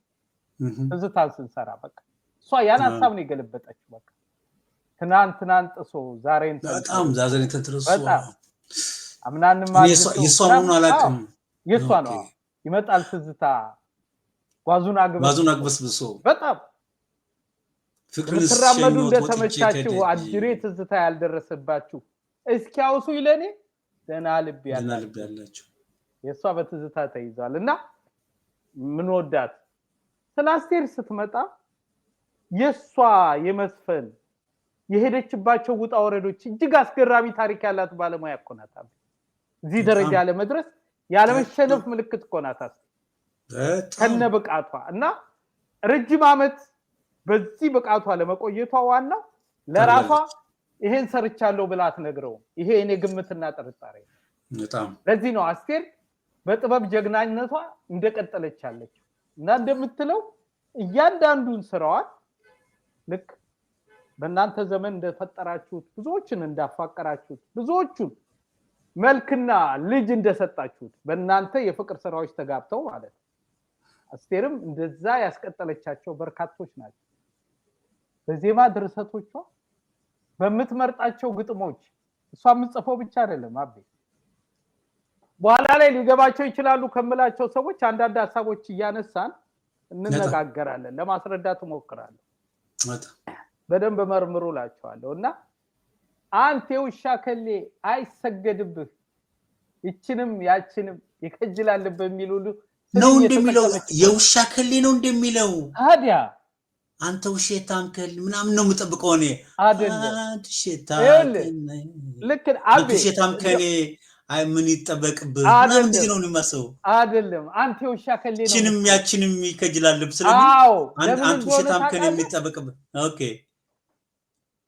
Speaker 5: ትዝታን ስንሰራ በቃ እሷ ያን ሐሳብ ነው የገለበጠችው በቃ ትናንት ጥሶ ዛሬን
Speaker 4: በጣም ዛሬን ተትረሱ
Speaker 5: አምናንማ
Speaker 4: ይሷሙን አላቀም
Speaker 5: ይሷ ነው ይመጣል ትዝታ ጓዙን
Speaker 4: አግበስብሶ
Speaker 5: በጣም
Speaker 4: ፍቅርን
Speaker 5: ተራመዱ እንደተመቻችሁ አጅሬ ትዝታ ያልደረሰባችሁ እስኪያውሱ ይለኔ ደና ልብ ያላችሁ የሷ በትዝታ ተይዟልና ምን ወዳት ስላስቴር ስትመጣ የሷ የመስፈን የሄደችባቸው ውጣ ወረዶች እጅግ አስገራሚ ታሪክ ያላት ባለሙያ እኮናታ እዚህ ደረጃ ለመድረስ ያለመሸነፍ ምልክት እኮናታ ከነ ብቃቷ እና ረጅም አመት በዚህ ብቃቷ ለመቆየቷ ዋና ለራሷ ይሄን ሰርቻለሁ ብላት ነግረው ይሄ እኔ ግምትና ጥርጣሬ
Speaker 4: በጣም
Speaker 5: ለዚህ ነው አስቴር በጥበብ ጀግናነቷ እንደቀጠለች ያለች እና እንደምትለው እያንዳንዱን ስራዋን ልክ በእናንተ ዘመን እንደፈጠራችሁት ብዙዎችን እንዳፋቀራችሁት ብዙዎቹን መልክና ልጅ እንደሰጣችሁት በእናንተ የፍቅር ስራዎች ተጋብተው ማለት አስቴርም እንደዛ ያስቀጠለቻቸው በርካቶች ናቸው በዜማ ድርሰቶቿ በመትመርጣቸው ግጥሞች እሷ የምትጽፈው ብቻ አይደለም አቤ በኋላ ላይ ሊገባቸው ይችላሉ ከመላቸው ሰዎች አንዳንድ ሐሳቦች እያነሳን እንነጋገራለን ለማስረዳት ሞክራለሁ በደንብ መርምሩላቸዋለሁና አንተ ውሻከሌ አይሰገድብህ ይችንም ያችንም ይከጅላል በሚሉሉ
Speaker 4: ነው እንደሚለው የውሻከሌ ነው እንደሚለው
Speaker 5: ታዲያ
Speaker 4: አንተ ውሸታም ከል ምናምን ነው የምጠብቀው እኔ
Speaker 5: አይደለም ልክ አቤ
Speaker 4: ውሸታም ከኔ አይ ምን ይጠበቅብህ ምንድን ነው የሚመስለው
Speaker 5: አይደለም አንተ ውሻከሌ ነው
Speaker 4: ይችንም ያችንም ይከጅላል ስለምን አንተ ውሸታም ከኔ የሚጠበቅብህ ኦኬ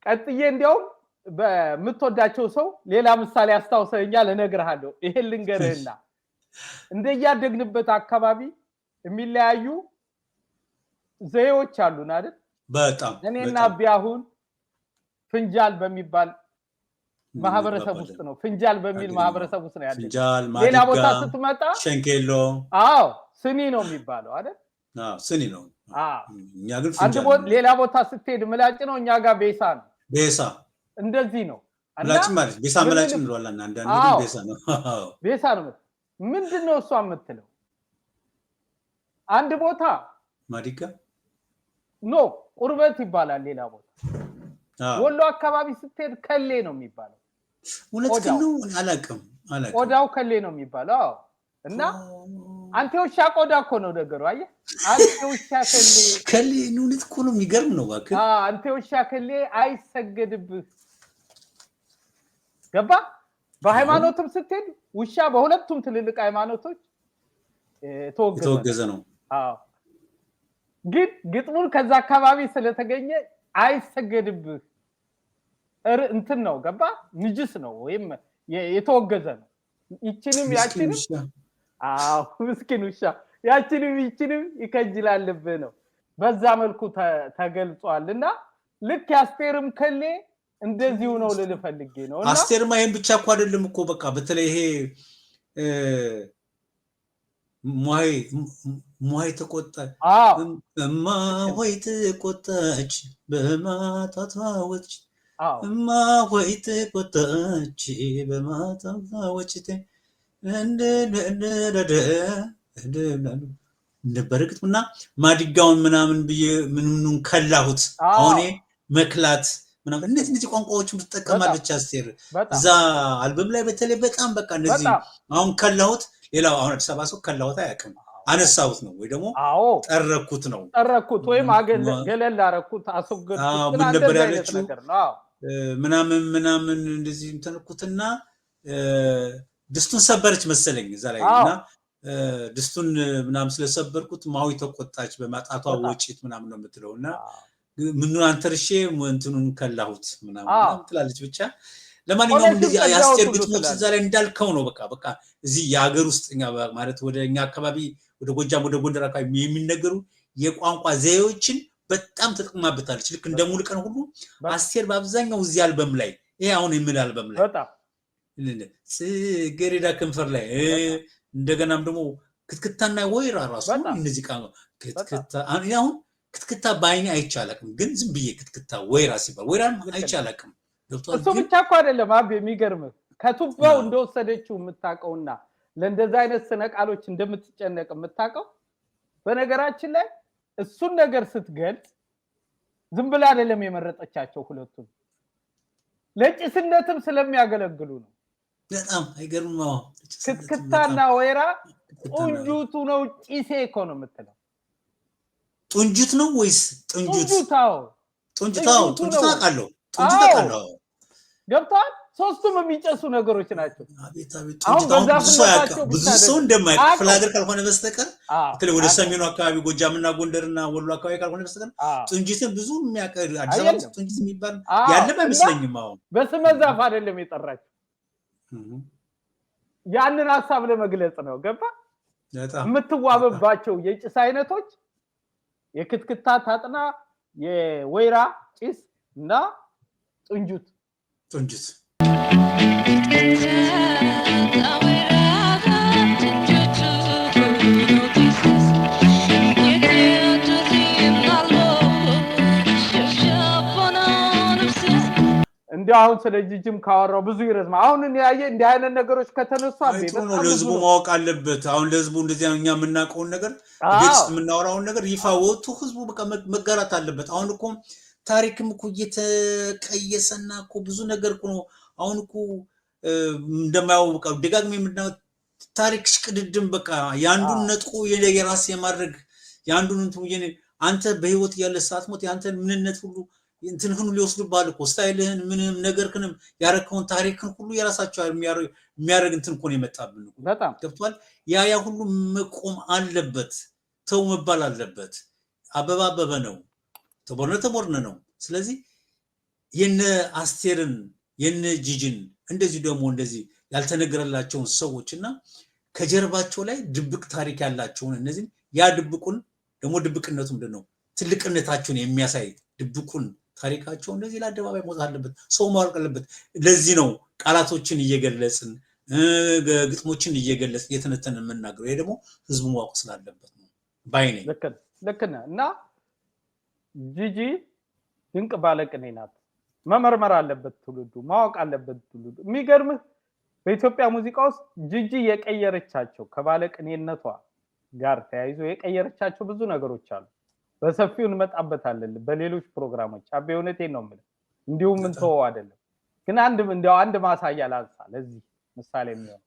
Speaker 5: ቀጥዬ እንዲያው በምትወዳቸው ሰው ሌላ ምሳሌ አስተዋውሰኛል እነግርሃለሁ ይሄን ልንገርህና እንደያደግንበት አካባቢ የሚለያዩ ዘዬዎች አሉን አይደል
Speaker 4: በጣም
Speaker 5: እኔና ቢያሁን ፍንጃል በሚባል ማህበረሰብ ውስጥ ነው ፍንጃል በሚል ማህበረሰብ ውስጥ ነው ያለው
Speaker 4: ፍንጃል
Speaker 5: ሌላ ቦታ ስትመጣ
Speaker 4: ሸንኬሎ
Speaker 5: አዎ ስኒ ነው የሚባለው አይደል
Speaker 4: ስኒ ነው
Speaker 5: እኛ ግን ፍንጃል ሌላ ቦታ ስትሄድ ምላጭ ነው እኛ ጋር ቤሳ ነው
Speaker 4: ቤሳ
Speaker 5: እንደዚህ ነው
Speaker 4: ምላጭ ማለት ቤሳ ምላጭ እንለዋለን አንዳንዴ ቤሳ ነው
Speaker 5: ቤሳ ነው ምንድነው እሷ የምትለው አንድ ቦታ
Speaker 4: ማዲጋ
Speaker 5: ኖ ቁርበት ይባላል ሌላ ቦታ ወሎ አካባቢ ስትሄድ ከሌ ነው የሚባለው
Speaker 4: ወለት ነው አላቀም
Speaker 5: ቆዳው ከሌ ነው የሚባለው እና አንተ ውሻ ቆዳ እኮ ነው ነገሩ አየህ አንተ ውሻ
Speaker 4: ከሌ ኑንት እኮ ነው የሚገርም ነው እባክህ
Speaker 5: አንተ ውሻ ከሌ አይሰገድብህ ገባ በሃይማኖትም ስትሄድ ውሻ በሁለቱም ትልልቅ ሃይማኖቶች
Speaker 4: ተወገዘ ነው
Speaker 5: ግን ግጥሙን ከዛ አካባቢ ስለተገኘ አይሰገድብህ እንትን ነው ገባ ንጅስ ነው ወይም የተወገዘ ነው ይችንም ያችንም ምስኪን ውሻ ያችንም ይችንም ይከጅላልብህ ነው በዛ መልኩ ተገልጿልና ልክ ያስቴርም ከሌ እንደዚሁ ነው ልልፈልጌ ነው እና
Speaker 4: አስቴርማ ይሄን ብቻ እኮ አይደለም እኮ በቃ በተለይ ይሄ ሞይ ተቆጣ እማ ሆይ ተቆጣች በማታታወች እማ ሆይ ተቆጣች በማታታወች እንደበረግጥና ማዲጋውን ምናምን ብዬ ምንኑን ከላሁት አሁን መክላት ምናምን እነዚህ ቋንቋዎችን ተጠቀማለች አስቴር እዛ አልበም ላይ በተለይ በጣም በቃ እነዚህ አሁን ከላሁት ሌላው አሁን አዲስ አበባ ሰው ከላሁት አያውቅም አነሳሁት ነው ወይ ደግሞ ጠረኩት ነው
Speaker 5: ጠረኩት ወይም ገለል አረኩት አስወገድኩት
Speaker 4: ምን ነበር ያለችው ምናምን እንደዚህ እንተንኩትና ድስቱን ሰበረች መሰለኝ እዛ ላይ እና ድስቱን ምናምን ስለሰበርኩት ማዊ ተቆጣች በማጣቷ ወጪት ምናምን ነው የምትለውና ምኑ አንተርሼ እንትኑን ከላሁት ምናምን ትላለች ብቻ ለማንኛውም እንደዚህ ያስቴር ግጥሞች እዛ ላይ እንዳልከው ነው በቃ እዚህ የሀገር ውስጥኛ ማለት ወደኛ አካባቢ ወደ ጎጃም ወደ ጎንደር አካባቢ የሚነገሩ የቋንቋ ዘዬዎችን በጣም ተጠቅማበታለች ልክ እንደ ሙሉቀን ሁሉ አስቴር በአብዛኛው እዚህ አልበም ላይ ይሄ አሁን የምን አልበም ላይ
Speaker 5: በጣም
Speaker 4: ጽጌረዳ ከንፈር ላይ እንደገናም ደግሞ ክትክታና ወይራ ራሱ እነዚህ ቃል ክትክታ አሁን ክትክታ ባይኔ አይቻላልም ግን ዝም ብዬ ክትክታ ወይራ ሲባል ወይራም አይቻላልም
Speaker 5: እሱ ብቻ እኮ አይደለም አብ የሚገርም ከቱባው እንደወሰደችው የምታቀውና ለእንደዛ አይነት ስነ ቃሎች እንደምትጨነቅ የምታቀው በነገራችን ላይ እሱን ነገር ስትገልጽ ዝም ብላ አይደለም የመረጠቻቸው ሁለቱም ለጭስነትም ስለሚያገለግሉ ነው
Speaker 4: በጣም አይገርምም
Speaker 5: ክትክታና ወይራ ጡንጁቱ ነው ጭሴ እኮ ነው የምትለው
Speaker 4: ጡንጁት ነው ወይስ
Speaker 5: ጡንጁታው
Speaker 4: ቃለው
Speaker 5: ገብቷል ሶስቱም የሚጨሱ ነገሮች ናቸው
Speaker 4: አቤት ብዙ ሰው እንደማይቀር ፍላገር ካልሆነ በስተቀር በተለይ ወደ ሰሜኑ አካባቢ ጎጃምና ጎንደርና ወሎ አካባቢ ካልሆነ በስተቀር ጡንጅትን ብዙ የሚያቀር አዲስ አበባ ጡንጅት የሚባል ያለም አይመስለኝም አሁን
Speaker 5: በስመዛፍ አይደለም የጠራችው ያንን ሐሳብ ለመግለጽ ነው ገባ የምትዋበባቸው የጭስ አይነቶች የክትክታ ታጥና የወይራ ጭስ እና ጡንጁት እንዲህ አሁን ስለ ጂጂም ካወራው ብዙ ይረዝማ አሁን ያየ እንዲህ አይነት ነገሮች ከተነሱ
Speaker 4: በጣም ለህዝቡ ማወቅ አለበት አሁን ለህዝቡ እንደዚህ እኛ የምናውቀውን ነገር ግልጽ የምናወራውን ነገር ይፋ ወጥቶ ህዝቡ በቃ መጋራት አለበት አሁን እኮ ታሪክም እኮ እየተቀየሰና እኮ ብዙ ነገር እኮ አሁን እኮ እንደማያውቀው ደጋግሞ የምናው ታሪክ ሽቅድድም በቃ ያንዱን ነጥቆ የራስ የማድረግ ያንዱን እንትን አንተ በህይወት ያለ ሰዓት ሞት ያንተን ምንነት ሁሉ እንትንህን ሊወስዱባል እኮ ስታይልህን ምንም ነገርክንም ያረከውን ታሪክን ሁሉ የራሳቸው የሚያረግ እንትን እኮ ነው የመጣብን
Speaker 5: በጣም
Speaker 4: ገብቷል ያ ሁሉ መቆም አለበት ተው መባል አለበት አበበ ነው ተቦርነ ነው ስለዚህ የነ አስቴርን የነ ጂጂን እንደዚህ ደግሞ እንደዚህ ያልተነገረላቸውን ሰዎችና ከጀርባቸው ላይ ድብቅ ታሪክ ያላቸውን እነዚህ ያ ድብቁን ደግሞ ድብቅነቱ ምንድነው ትልቅነታቸውን የሚያሳይ ድብቁን ታሪካቸው እንደዚህ ለአደባባይ መውጣት አለበት ሰው ማወቅ አለበት ለዚህ ነው ቃላቶችን እየገለጽን ግጥሞችን እየገለጽን የተነተን የምናገረው ይሄ ደግሞ ህዝቡ ማወቅ ስላለበት ነው ባይኔ
Speaker 5: ልክ ነህ እና ጂጂ ድንቅ ባለቅኔ ናት መመርመር አለበት ትውልዱ ማወቅ አለበት ትውልዱ የሚገርምህ በኢትዮጵያ ሙዚቃ ውስጥ ጂጂ የቀየረቻቸው ከባለቅኔነቷ ጋር ተያይዞ የቀየረቻቸው ብዙ ነገሮች አሉ በሰፊው እንመጣበታለን በሌሎች ፕሮግራሞች አቤ እውነቴን ነው የምልህ እንዲሁም እንተው አይደለም ግን አንድ ማሳያ ላንሳ ለዚህ ምሳሌ የሚሆን